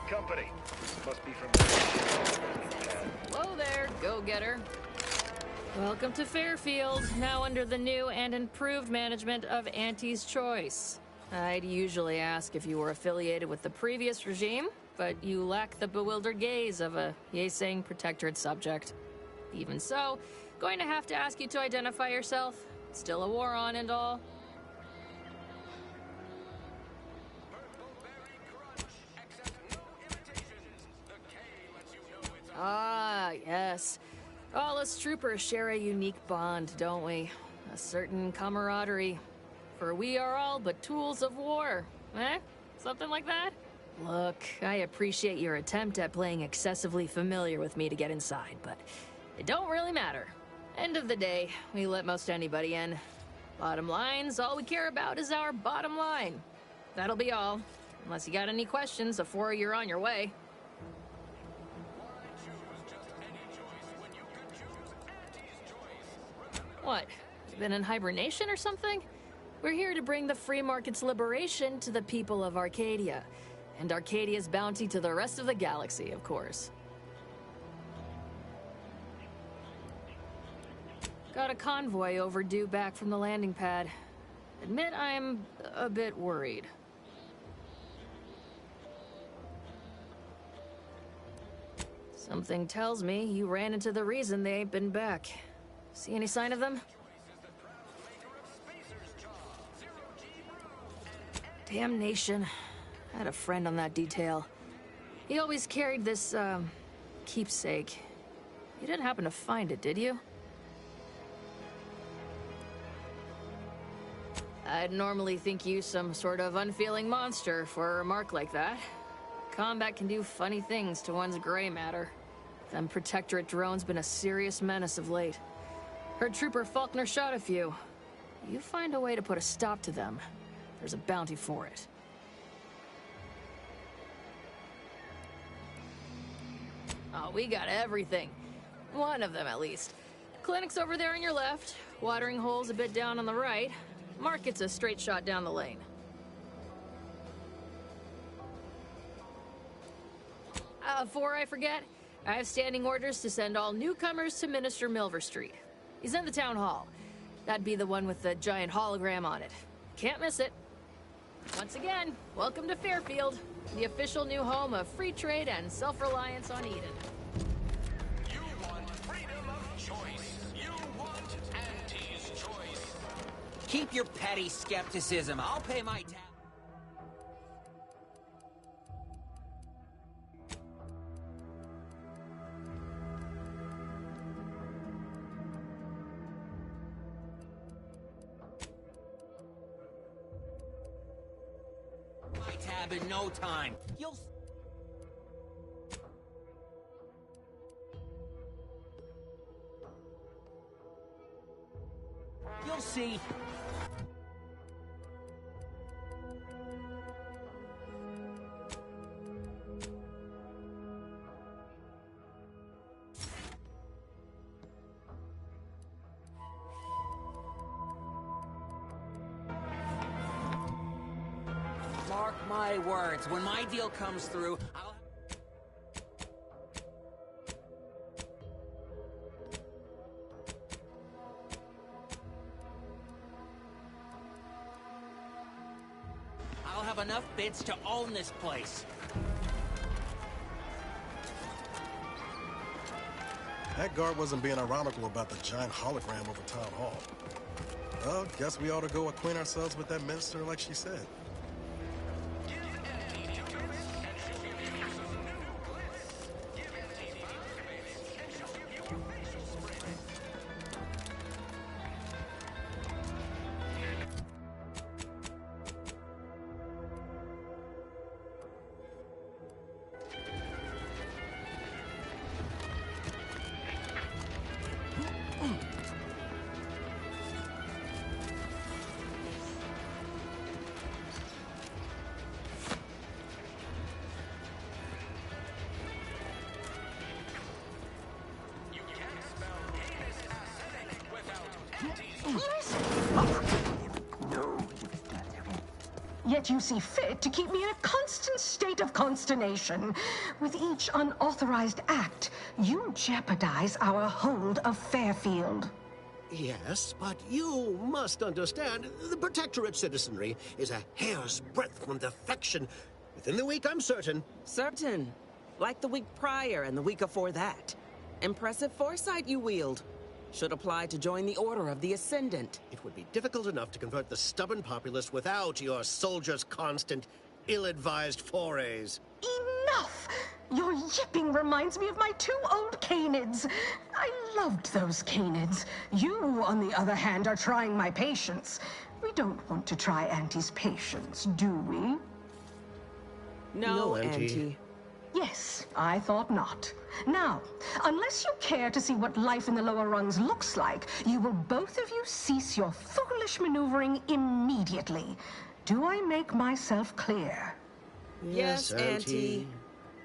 Company. Must be from Hello there, go-getter. Welcome to Fairfield, now under the new and improved management of Auntie's Choice. I'd usually ask if you were affiliated with the previous regime, but you lack the bewildered gaze of a yay-saying protectorate subject. Even so, going to have to ask you to identify yourself. Still a war on and all. Ah, yes. All us troopers share a unique bond, don't we? A certain camaraderie. For we are all but tools of war. Eh? Something like that? Look, I appreciate your attempt at playing excessively familiar with me to get inside, but it don't really matter. End of the day, we let most anybody in. Bottom line's all we care about is our bottom line. That'll be all. Unless you got any questions before you're on your way. What? Been in hibernation or something? We're here to bring the free market's liberation to the people of Arcadia. And Arcadia's bounty to the rest of the galaxy, of course. Got a convoy overdue back from the landing pad. Admit I'm a bit worried. Something tells me you ran into the reason they ain't been back. See any sign of them? Damnation. I had a friend on that detail. He always carried this, keepsake. You didn't happen to find it, did you? I'd normally think you some sort of unfeeling monster for a remark like that. Combat can do funny things to one's gray matter. Them Protectorate drones been a serious menace of late. Heard Trooper Faulkner shot a few. You find a way to put a stop to them, there's a bounty for it. Oh, we got everything. One of them, at least. Clinic's over there on your left. Watering hole's a bit down on the right. Market's a straight shot down the lane. Before I forget, I have standing orders to send all newcomers to Minister Milver Street. He's in the town hall. That'd be the one with the giant hologram on it. Can't miss it. Once again, welcome to Fairfield, the official new home of free trade and self-reliance on Eden. You want freedom of choice. You want Auntie's choice. Keep your petty skepticism. I'll pay my tax. My tab in no time. You'll see. Mark my words, when my deal comes through, I'll have enough bits to own this place. That guard wasn't being ironical about the giant hologram over Town Hall. Well, guess we ought to go acquaint ourselves with that minister like she said. Yet you see fit to keep me in a constant state of consternation. With each unauthorized act, you jeopardize our hold of Fairfield. Yes, but you must understand, the Protectorate citizenry is a hair's breadth from defection. Within the week, I'm certain. Certain. Like the week prior and the week before that. Impressive foresight you wield. Should apply to join the Order of the Ascendant. It would be difficult enough to convert the stubborn populace without your soldiers' constant, ill-advised forays. Enough! Your yipping reminds me of my 2 old canids. I loved those canids. You, on the other hand, are trying my patience. We don't want to try Auntie's patience, do we? No, Auntie. Yes, I thought not. Now, unless you care to see what life in the lower rungs looks like, you will both of you cease your foolish maneuvering immediately. Do I make myself clear? Yes, Auntie.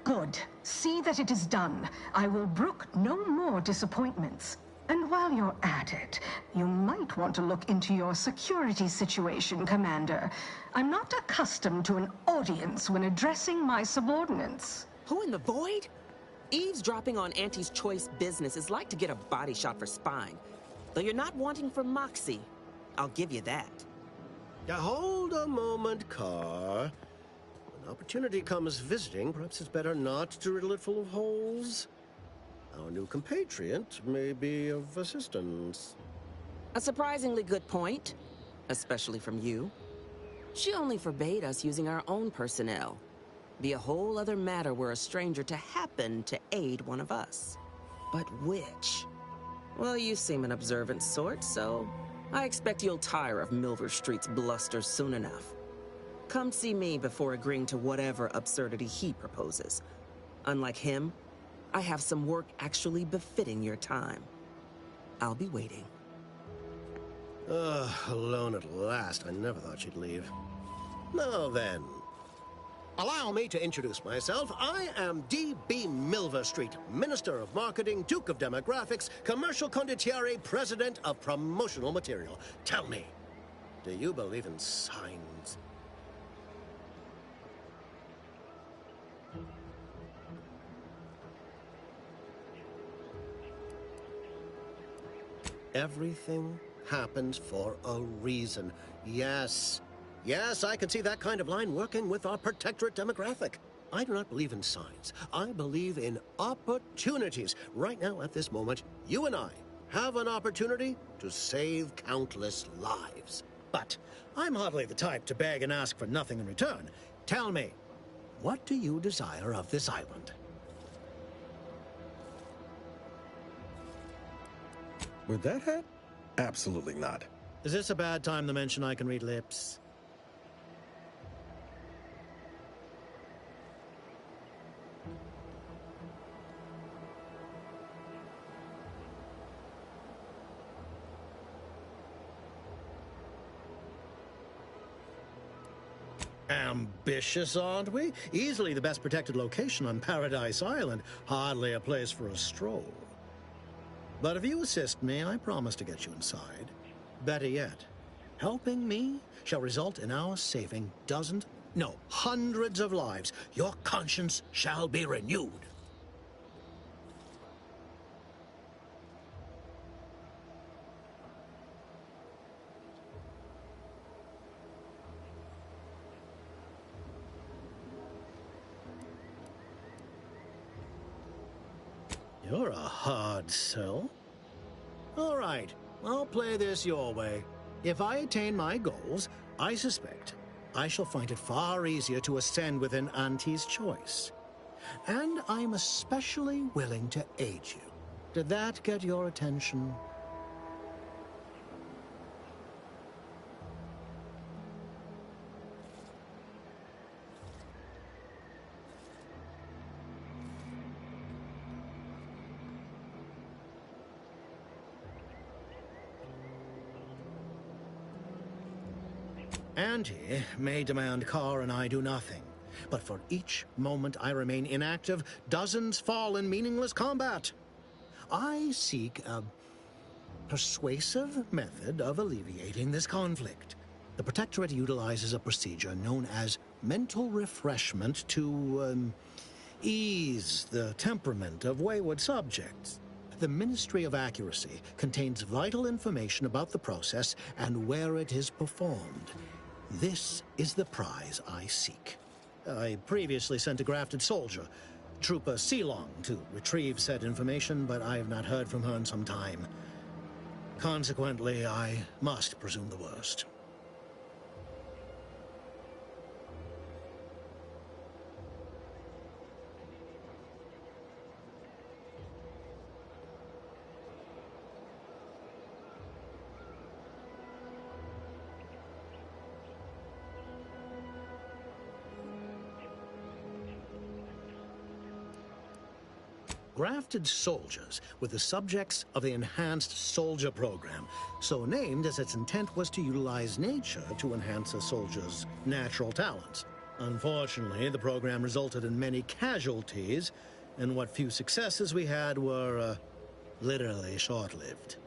Good. See that it is done. I will brook no more disappointments. And while you're at it, you might want to look into your security situation, Commander. I'm not accustomed to an audience when addressing my subordinates. Who in the void? Eavesdropping on Auntie's choice business is like to get a body shot for spine. Though you're not wanting for moxie. I'll give you that. Now hold a moment, Carr. When opportunity comes visiting, perhaps it's better not to riddle it full of holes. our new compatriot may be of assistance. A surprisingly good point, especially from you. She only forbade us using our own personnel. Be a whole other matter were a stranger to happen to aid one of us. But which? Well, you seem an observant sort, so I expect you'll tire of Milver Street's bluster soon enough. Come see me before agreeing to whatever absurdity he proposes. Unlike him, I have some work actually befitting your time. I'll be waiting. Alone at last. I never thought she'd leave. Now then, allow me to introduce myself. I am D.B. Milver Street, Minister of Marketing, Duke of Demographics, Commercial Condottiere, President of Promotional Material. Tell me, do you believe in signs? Everything happens for a reason. Yes. Yes, I can see that kind of line working with our protectorate demographic. I do not believe in signs. I believe in opportunities. Right now, at this moment, you and I have an opportunity to save countless lives. But I'm hardly the type to beg and ask for nothing in return. Tell me, what do you desire of this island? With that hat? Absolutely not. Is this a bad time to mention I can read lips? Ambitious, aren't we? Easily the best protected location on Paradise Island. Hardly a place for a stroll. But if you assist me, I promise to get you inside. Better yet, helping me shall result in our saving dozens, no, hundreds of lives. Your conscience shall be renewed. You're a hard sell. All right, I'll play this your way. If I attain my goals, I suspect I shall find it far easier to ascend within Auntie's choice. And I'm especially willing to aid you. Did that get your attention? Auntie may demand Carr and I do nothing, but for each moment I remain inactive, dozens fall in meaningless combat. I seek a persuasive method of alleviating this conflict. The Protectorate utilizes a procedure known as mental refreshment to ease the temperament of wayward subjects. The Ministry of Accuracy contains vital information about the process and where it is performed. This is the prize I seek. I previously sent a grafted soldier, Trooper Sealong, to retrieve said information, but I have not heard from her in some time. Consequently, I must presume the worst. Grafted soldiers were the subjects of the Enhanced Soldier Program, so named as its intent was to utilize nature to enhance a soldier's natural talents. Unfortunately, the program resulted in many casualties, and what few successes we had were, literally short-lived.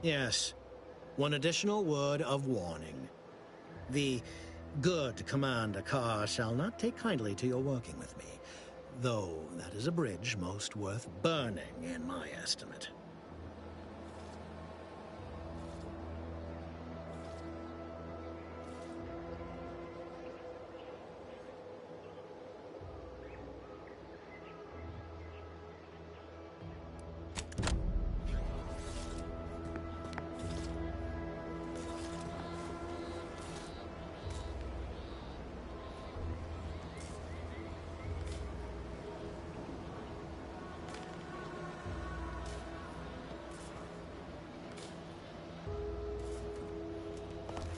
Yes, one additional word of warning. The good Commander Carr shall not take kindly to your working with me. Though that is a bridge most worth burning, in my estimate.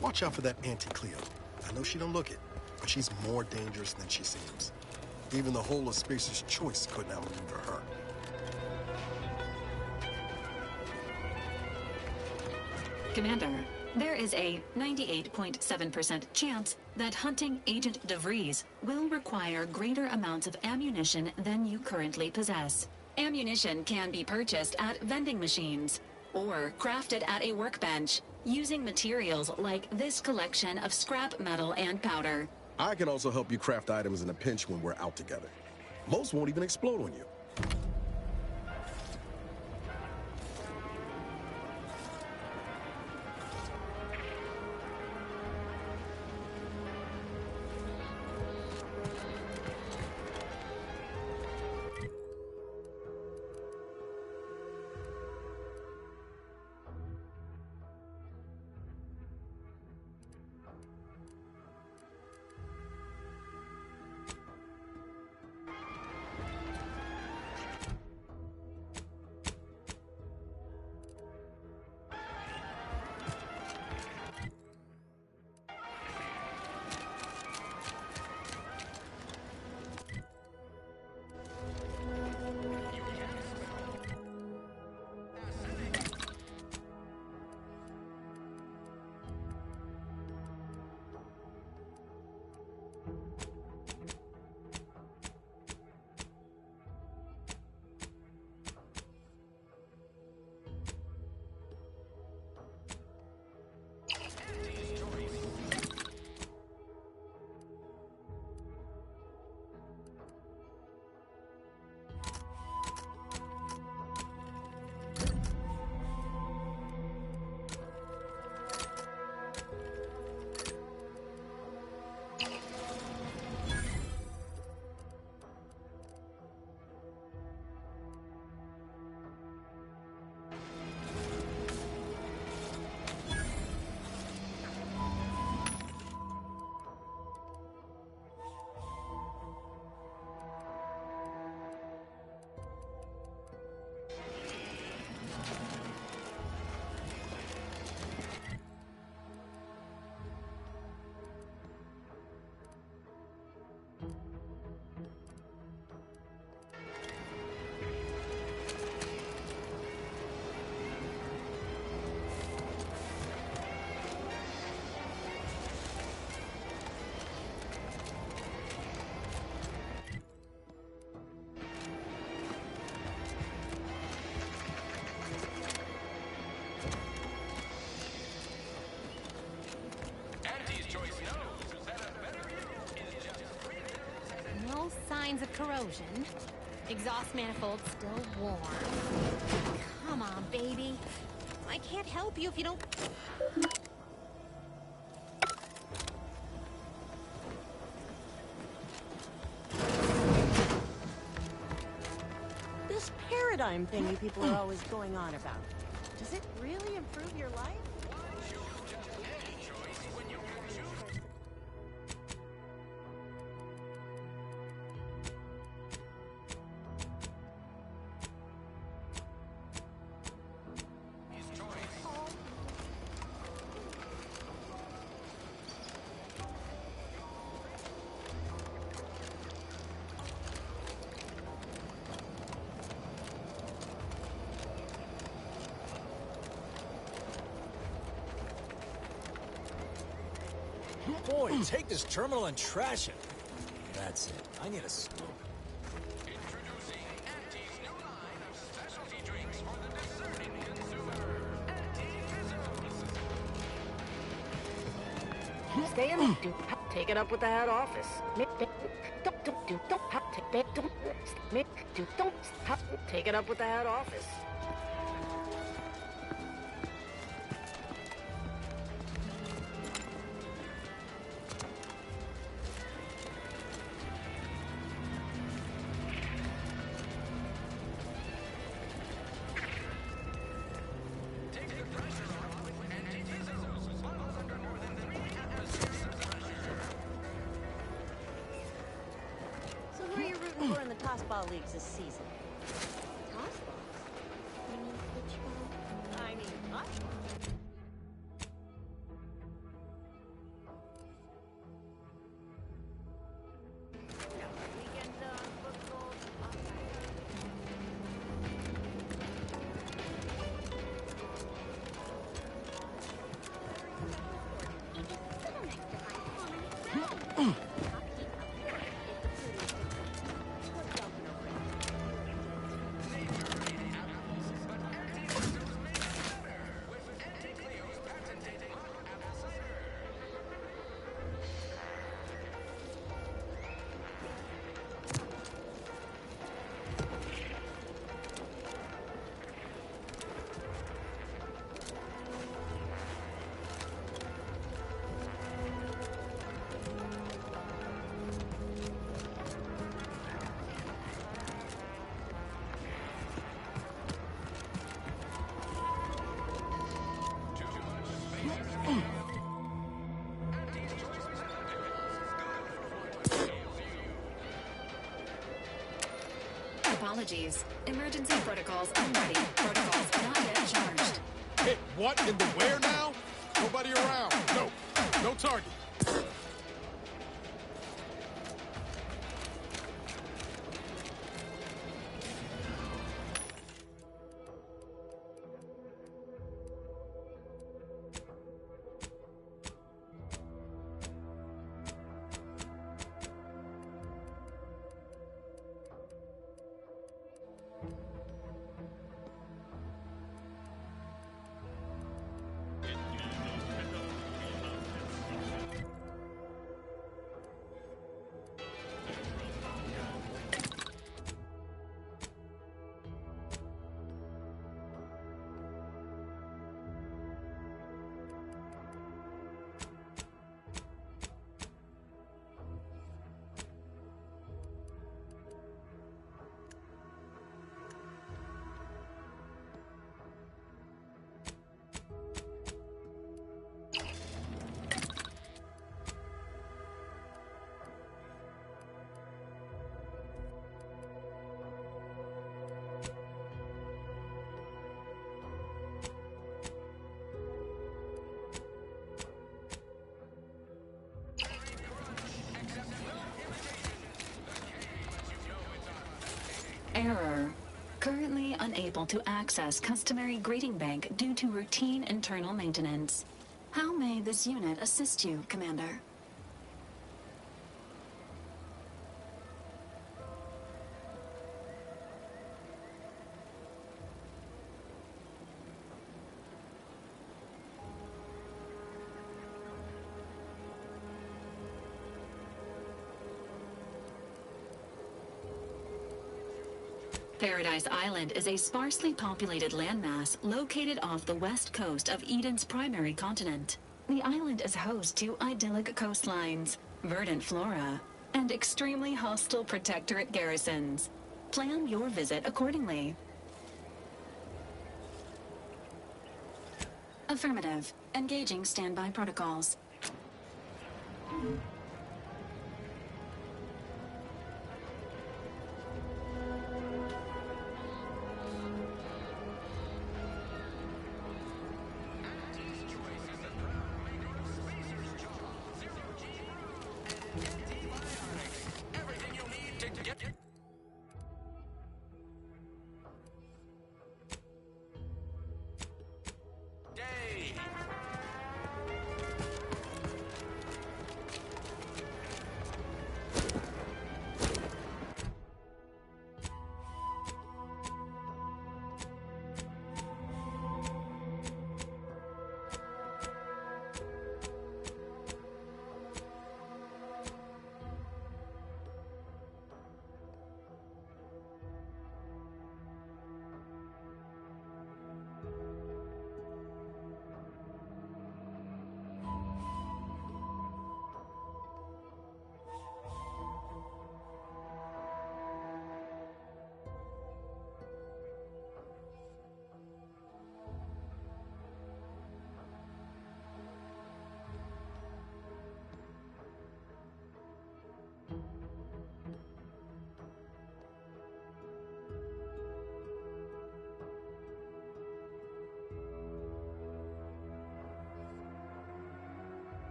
Watch out for that Auntie Cleo. I know she don't look it, but she's more dangerous than she seems. Even the whole of Spacer's Choice couldn't outmaneuver her. Commander, there is a 98.7% chance that hunting Agent DeVries will require greater amounts of ammunition than you currently possess. Ammunition can be purchased at vending machines or crafted at a workbench using materials like this collection of scrap metal and powder. I can also help you craft items in a pinch when we're out together. Most won't even explode on you. No signs of corrosion. Exhaust manifold still warm. Come on, baby. I can't help you if you don't... This paradigm thing you people are always going on about. Does it really improve your life? Boy, take this terminal and trash it. That's it. I need a smoke. Introducing Auntie's new line of specialty drinks for the discerning consumer. Auntie Fizzles. Stay in. Take it up with the head office. Take it up with the head office. So who are you rooting for in the tossball leagues this season? Tossballs? You mean pitchball? I mean tossballs. Apologies. Emergency protocols unready. Protocols not yet charged. Hit what in the where now? Nobody around. No. No target. Error. Currently unable to access customary greeting bank due to routine internal maintenance. How may this unit assist you, Commander? Paradise Island is a sparsely populated landmass located off the west coast of Eden's primary continent. The island is host to idyllic coastlines, verdant flora, and extremely hostile protectorate garrisons. Plan your visit accordingly. Affirmative. Engaging standby protocols.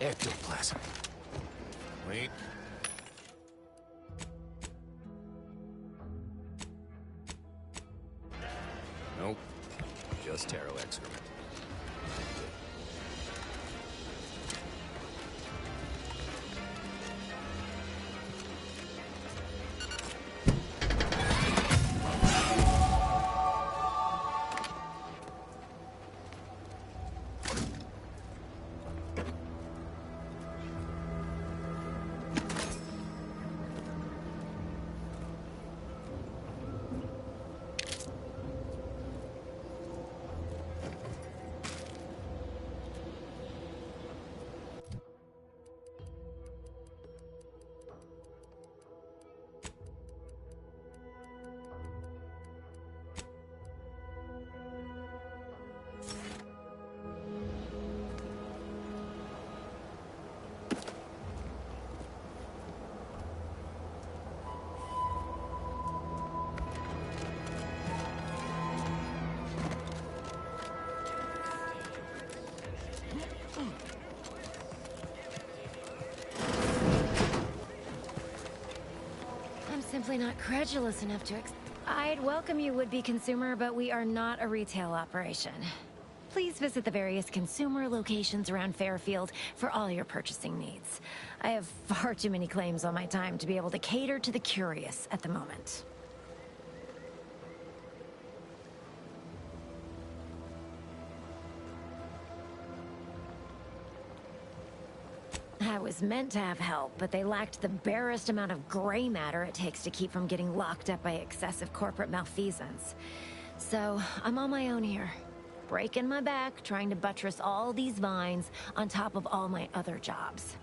Ectoplasm. Wait. Nope. Just taro excrement. Simply not credulous enough to I'd welcome you, would-be consumer, but we are not a retail operation. Please visit the various consumer locations around Fairfield for all your purchasing needs. I have far too many claims on my time to be able to cater to the curious at the moment. I was meant to have help, but they lacked the barest amount of gray matter it takes to keep from getting locked up by excessive corporate malfeasance. So, I'm on my own here. Breaking my back, trying to buttress all these vines on top of all my other jobs.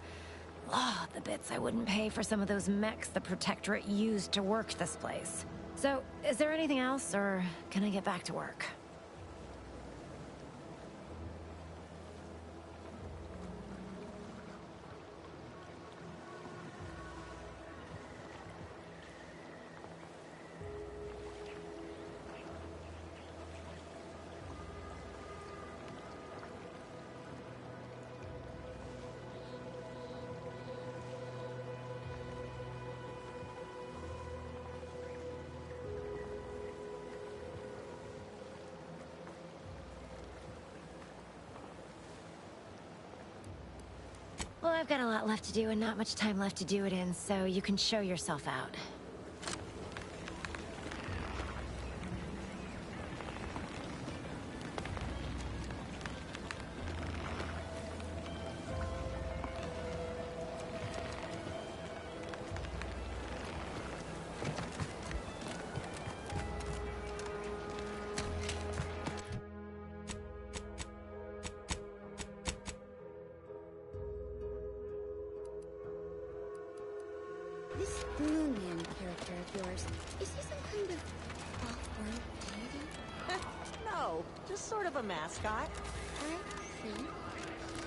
Oh, the bits I wouldn't pay for some of those mechs the Protectorate used to work this place. So, is there anything else, or can I get back to work? Well, I've got a lot left to do and not much time left to do it in, so you can show yourself out. This Moonman character of yours, is he some kind of off-world deity? No, just sort of a mascot. I see.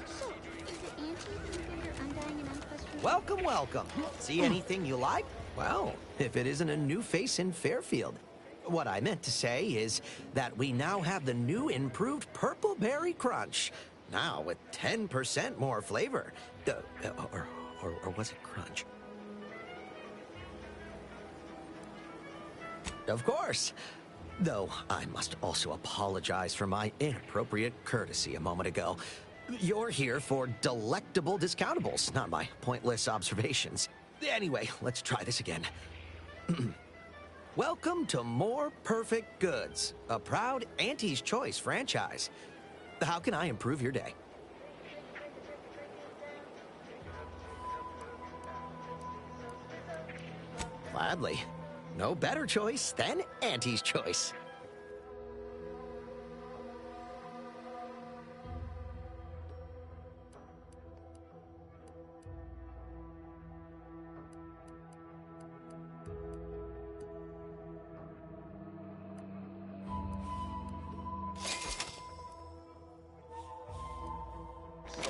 So, is it anti-invader, undying, and unquestionable? Welcome, welcome. See anything you like? Well, if it isn't a new face in Fairfield. What I meant to say is that we now have the new improved Purple Berry Crunch. Now with 10% more flavor. Or was it crunch? Of course. Though I must also apologize for my inappropriate courtesy a moment ago. You're here for delectable discountables, not my pointless observations. Anyway, let's try this again. Welcome to More Perfect Goods, a proud Auntie's Choice franchise. How can I improve your day? Gladly. No better choice than Auntie's Choice.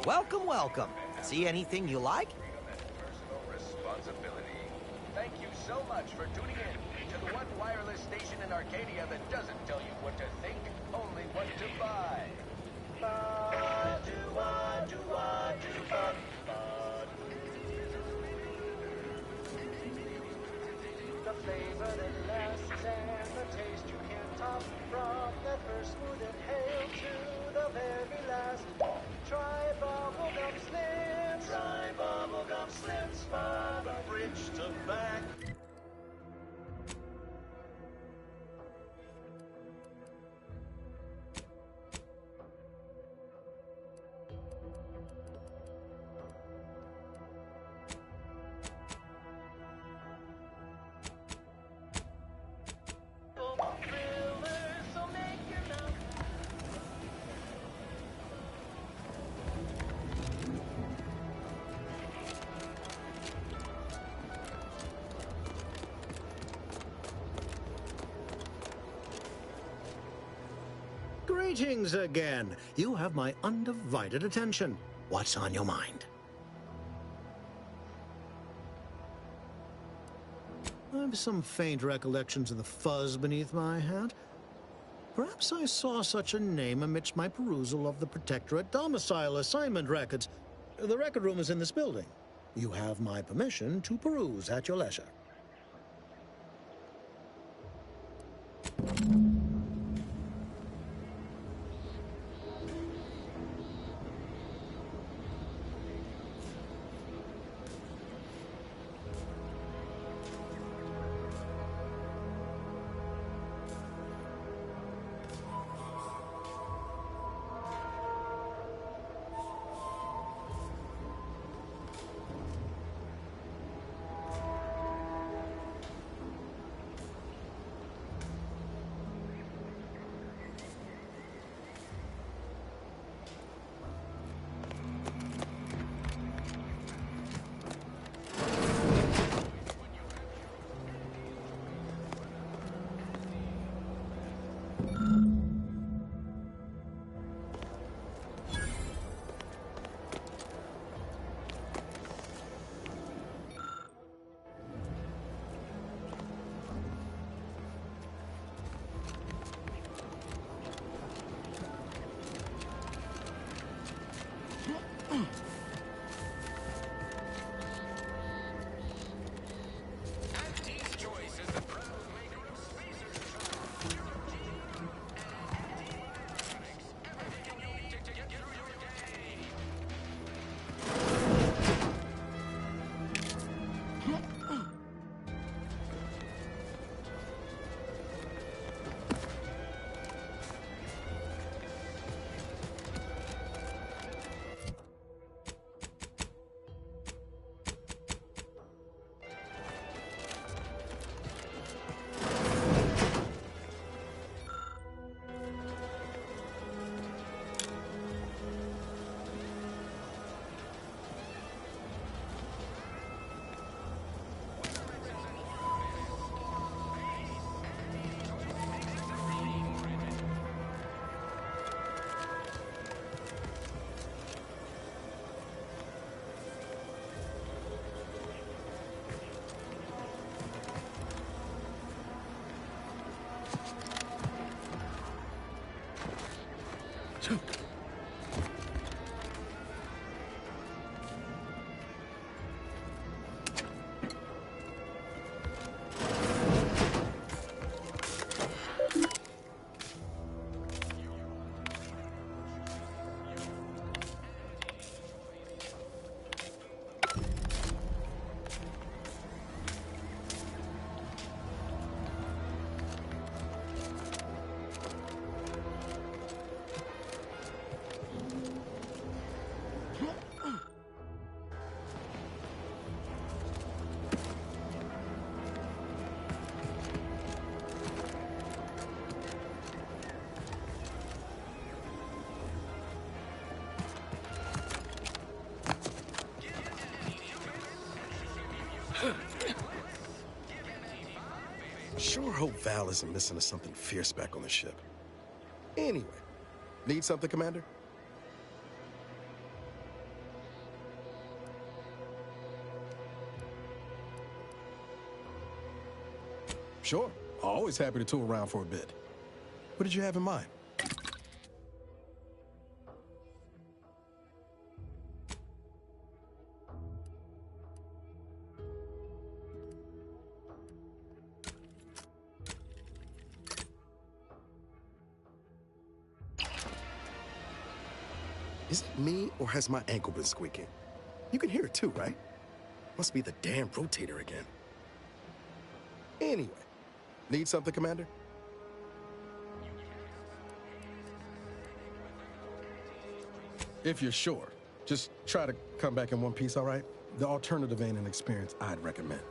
Welcome, welcome. See anything you like? Personal responsibility. Thank you so much for tuning in to the one wireless station in Arcadia that doesn't tell you what to think, only what to buy. Ba-do-wa-do-wa-do-ba. flavor that lasts and the taste you can't top. From that first smooth inhale to the very last. Try bubblegum slims. Try bubblegum slims from Bridge to Back. Greetings again. You have my undivided attention. What's on your mind? I've some faint recollections of the fuzz beneath my hat. Perhaps I saw such a name amidst my perusal of the Protectorate domicile assignment records. The record room is in this building. You have my permission to peruse at your leisure. Sure hope Val isn't missing to something fierce back on the ship. Anyway, need something, Commander? Sure. Always happy to tool around for a bit. What did you have in mind? Is it me, or has my ankle been squeaking? You can hear it too, right? Must be the damn rotator again. Anyway, need something, Commander? If you're sure, just try to come back in one piece, all right? The alternative ain't an experience I'd recommend.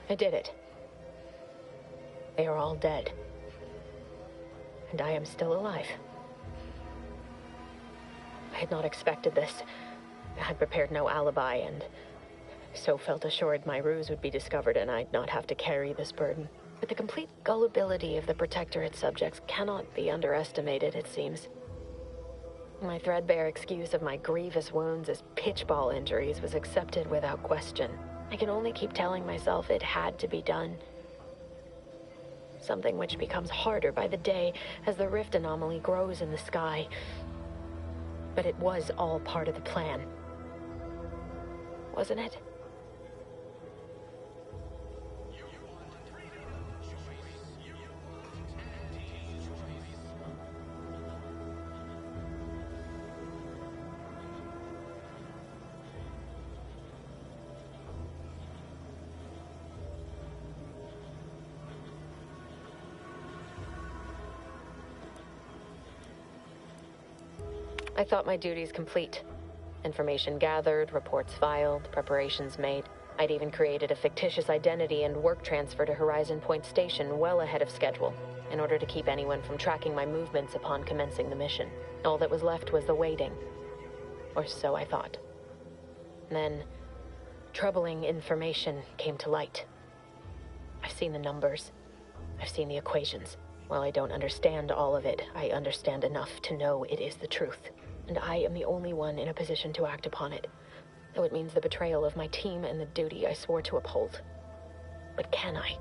I did it. They are all dead. And I am still alive. I had not expected this. I had prepared no alibi, and so felt assured my ruse would be discovered and I'd not have to carry this burden. But the complete gullibility of the Protectorate subjects cannot be underestimated, it seems. My threadbare excuse of my grievous wounds as pitchball injuries was accepted without question. I can only keep telling myself it had to be done. Something which becomes harder by the day as the rift anomaly grows in the sky. But it was all part of the plan. Wasn't it? I thought my duties complete. Information gathered, reports filed, preparations made. I'd even created a fictitious identity and work transfer to Horizon Point Station well ahead of schedule, in order to keep anyone from tracking my movements upon commencing the mission. All that was left was the waiting. Or so I thought. Then, troubling information came to light. I've seen the numbers. I've seen the equations. While I don't understand all of it, I understand enough to know it is the truth. And I am the only one in a position to act upon it. Though it means the betrayal of my team and the duty I swore to uphold. But can I?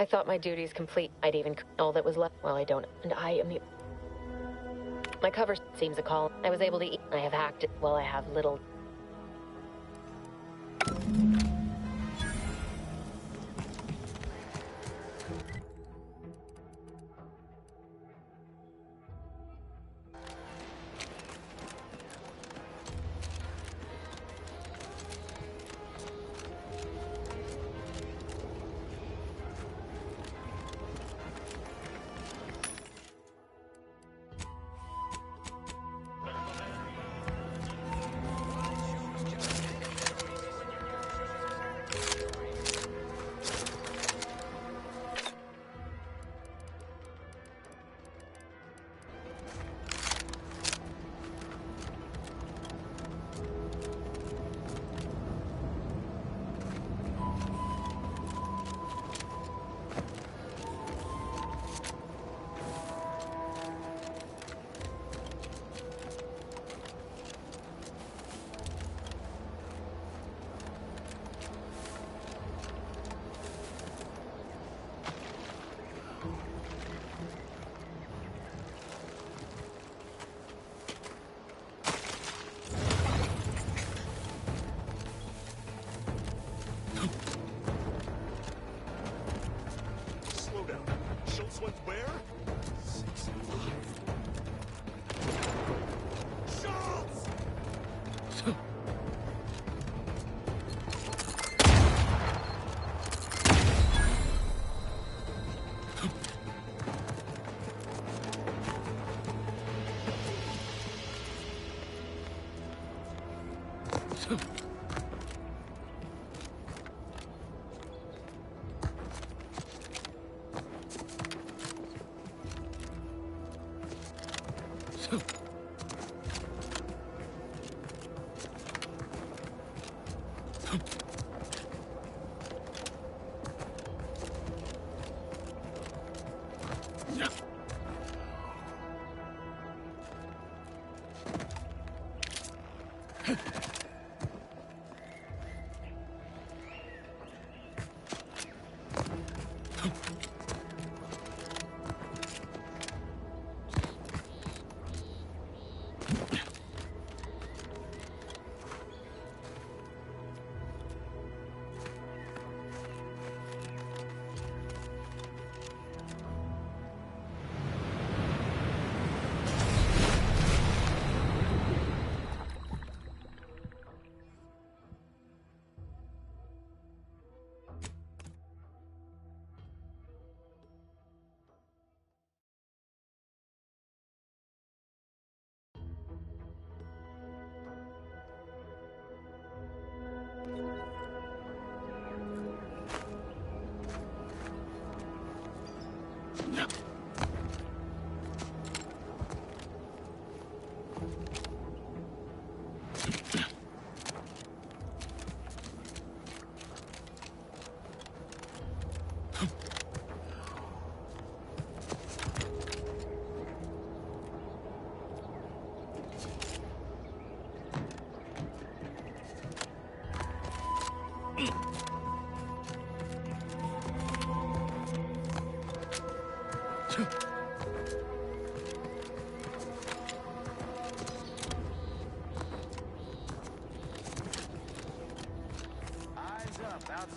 I thought my duties complete. I'd even all that was left. Well, I don't. And I am the... My cover seems a call. I was able to eat. I have hacked it. Well, I have little...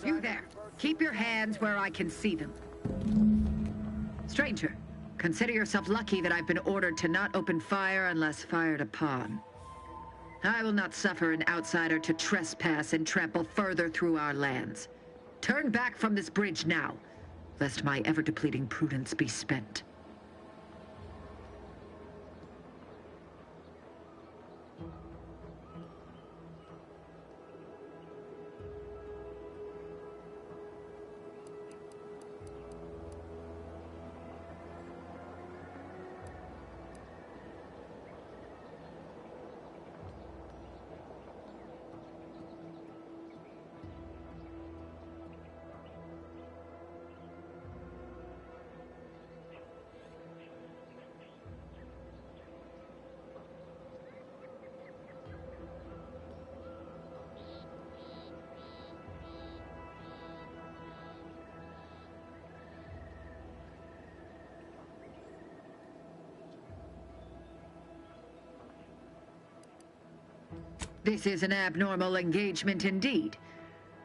You there. Keep your hands where I can see them. Stranger, consider yourself lucky that I've been ordered to not open fire unless fired upon. I will not suffer an outsider to trespass and trample further through our lands. Turn back from this bridge now, lest my ever-depleting prudence be spent. This is an abnormal engagement indeed.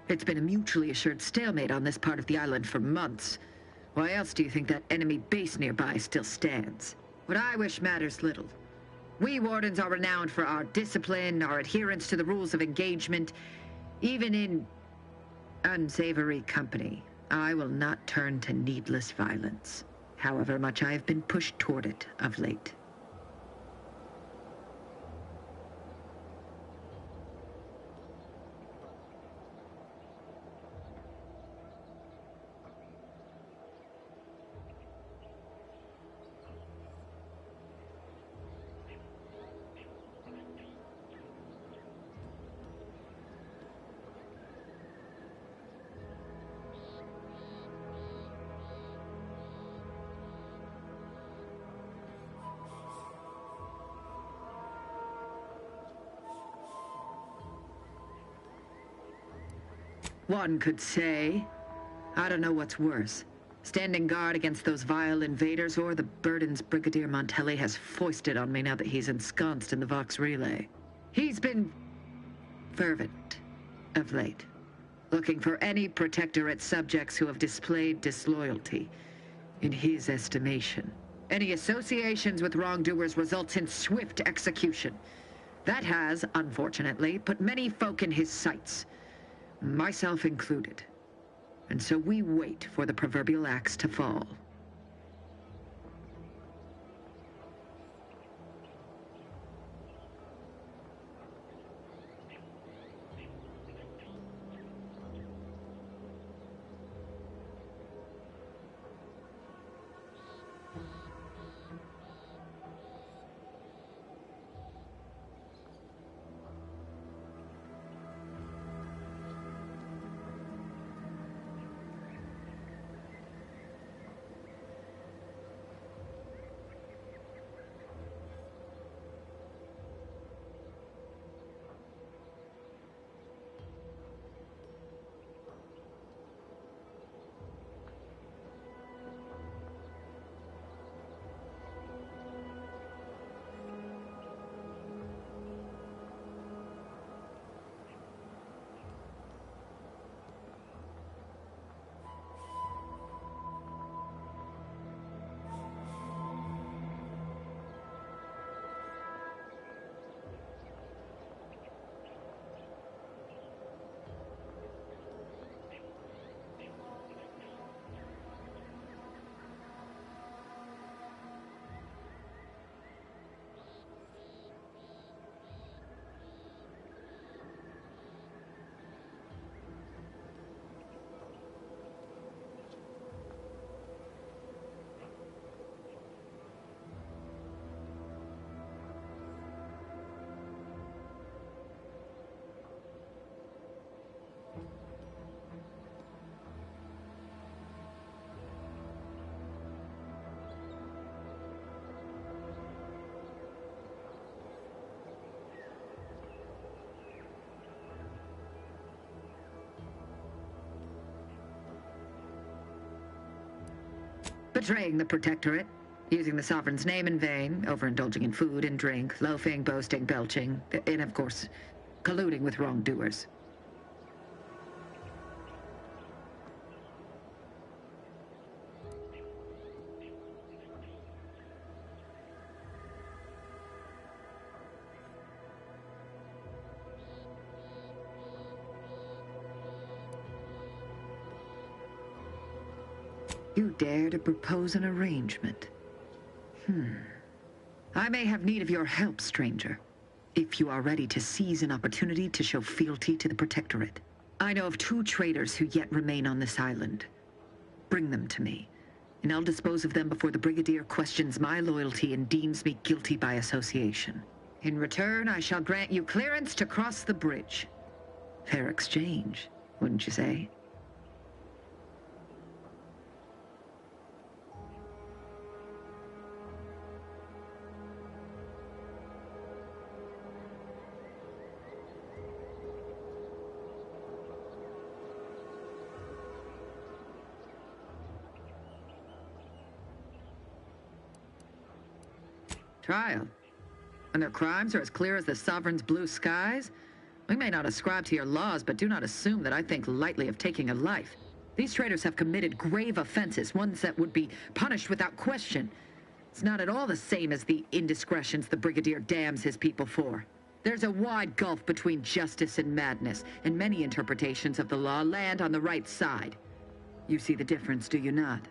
It's been a mutually assured stalemate on this part of the island for months. Why else do you think that enemy base nearby still stands? What I wish matters little. We Wardens are renowned for our discipline, our adherence to the rules of engagement. Even in unsavory company, I will not turn to needless violence, however much I have been pushed toward it of late. One could say, I don't know what's worse, standing guard against those vile invaders or the burdens Brigadier Montelli has foisted on me now that he's ensconced in the Vox Relay. He's been fervent of late, looking for any Protectorate subjects who have displayed disloyalty in his estimation. Any associations with wrongdoers results in swift execution. That has, unfortunately, put many folk in his sights, myself included. And so we wait for the proverbial axe to fall. Betraying the Protectorate, using the Sovereign's name in vain, overindulging in food and drink, loafing, boasting, belching, and of course, colluding with wrongdoers. You dare to propose an arrangement? I may have need of your help, stranger, if you are ready to seize an opportunity to show fealty to the Protectorate. I know of 2 traitors who yet remain on this island. Bring them to me, and I'll dispose of them before the Brigadier questions my loyalty and deems me guilty by association. In return, I shall grant you clearance to cross the bridge. Fair exchange, wouldn't you say? Trial. And their crimes are as clear as the Sovereign's blue skies? We may not ascribe to your laws, but do not assume that I think lightly of taking a life. These traitors have committed grave offenses, ones that would be punished without question. It's not at all the same as the indiscretions the Brigadier damns his people for. There's a wide gulf between justice and madness, and many interpretations of the law land on the right side. You see the difference, do you not?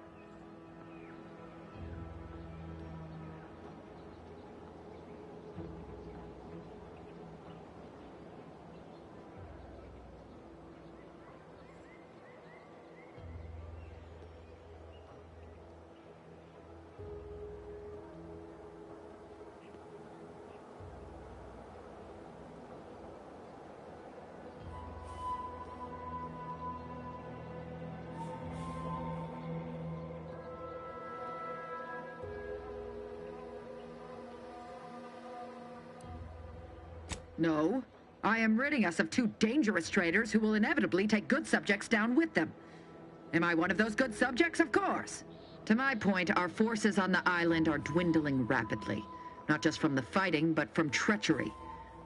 No. I am ridding us of 2 dangerous traitors who will inevitably take good subjects down with them. Am I one of those good subjects? Of course. To my point, our forces on the island are dwindling rapidly. Not just from the fighting, but from treachery.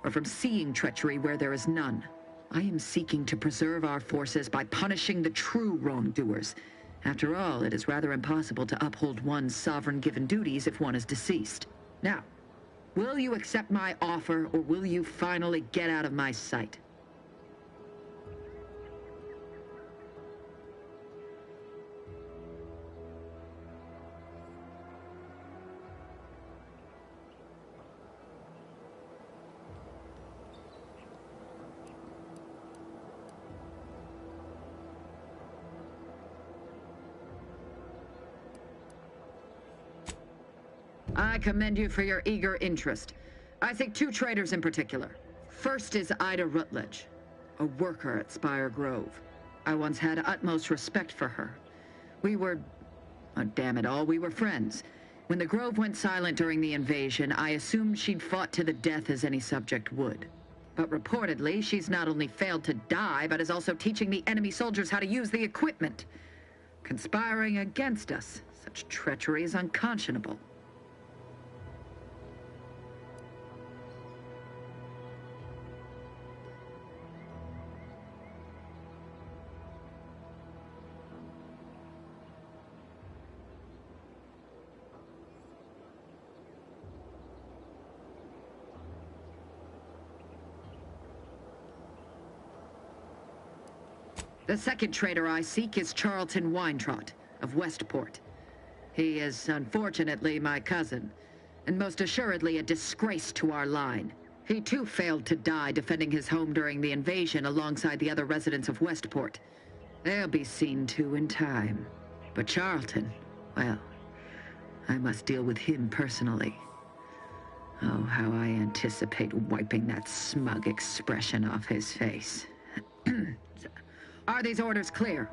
Or from seeing treachery where there is none. I am seeking to preserve our forces by punishing the true wrongdoers. After all, it is rather impossible to uphold one's sovereign-given duties if one is deceased. Now, will you accept my offer, or will you finally get out of my sight? I commend you for your eager interest. I think 2 traitors in particular. First is Ida Rutledge, a worker at Spire Grove. I once had utmost respect for her. We were... oh, damn it all, we were friends. When the Grove went silent during the invasion, I assumed she'd fought to the death as any subject would. But reportedly, she's not only failed to die, but is also teaching the enemy soldiers how to use the equipment. Conspiring against us. Such treachery is unconscionable. The second traitor I seek is Charlton Weintraut of Westport. He is, unfortunately, my cousin, and most assuredly a disgrace to our line. He too failed to die defending his home during the invasion alongside the other residents of Westport. They'll be seen to in time. But Charlton, well, I must deal with him personally. Oh, how I anticipate wiping that smug expression off his face. Are these orders clear?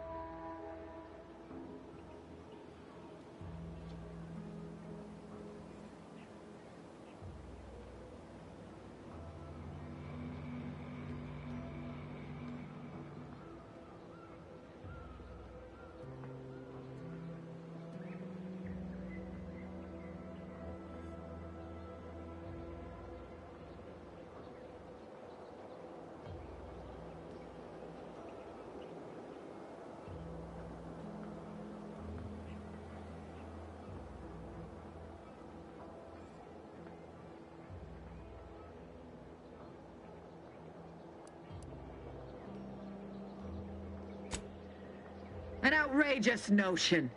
An outrageous notion.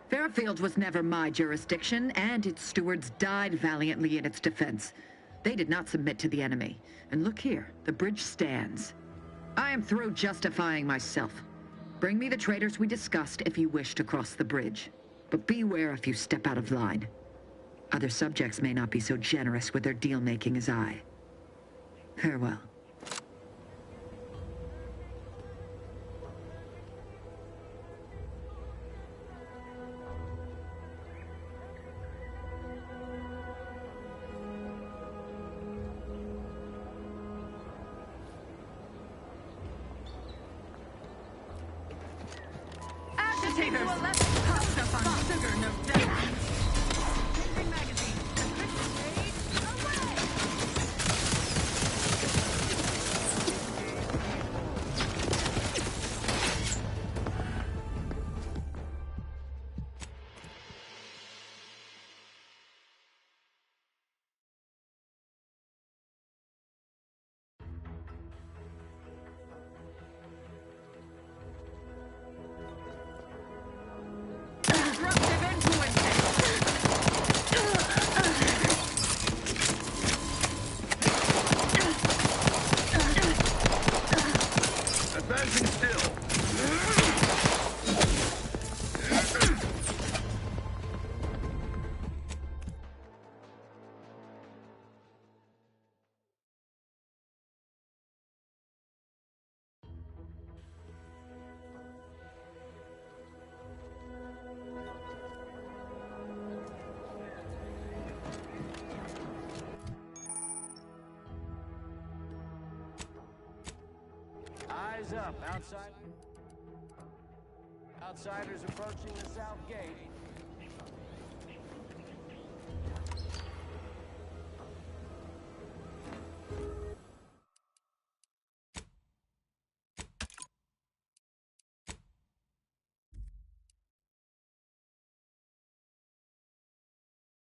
Fairfield was never my jurisdiction, and its stewards died valiantly in its defense. They did not submit to the enemy. And look here, the bridge stands. I am through justifying myself. Bring me the traitors we discussed if you wish to cross the bridge. But beware if you step out of line. Other subjects may not be so generous with their deal-making as I. Farewell. Agitators! Hush up on sugar, no doubt. Changing magazine. Disruptive influences! Advancing still. Eyes up, outside. Outsiders approaching the south gate.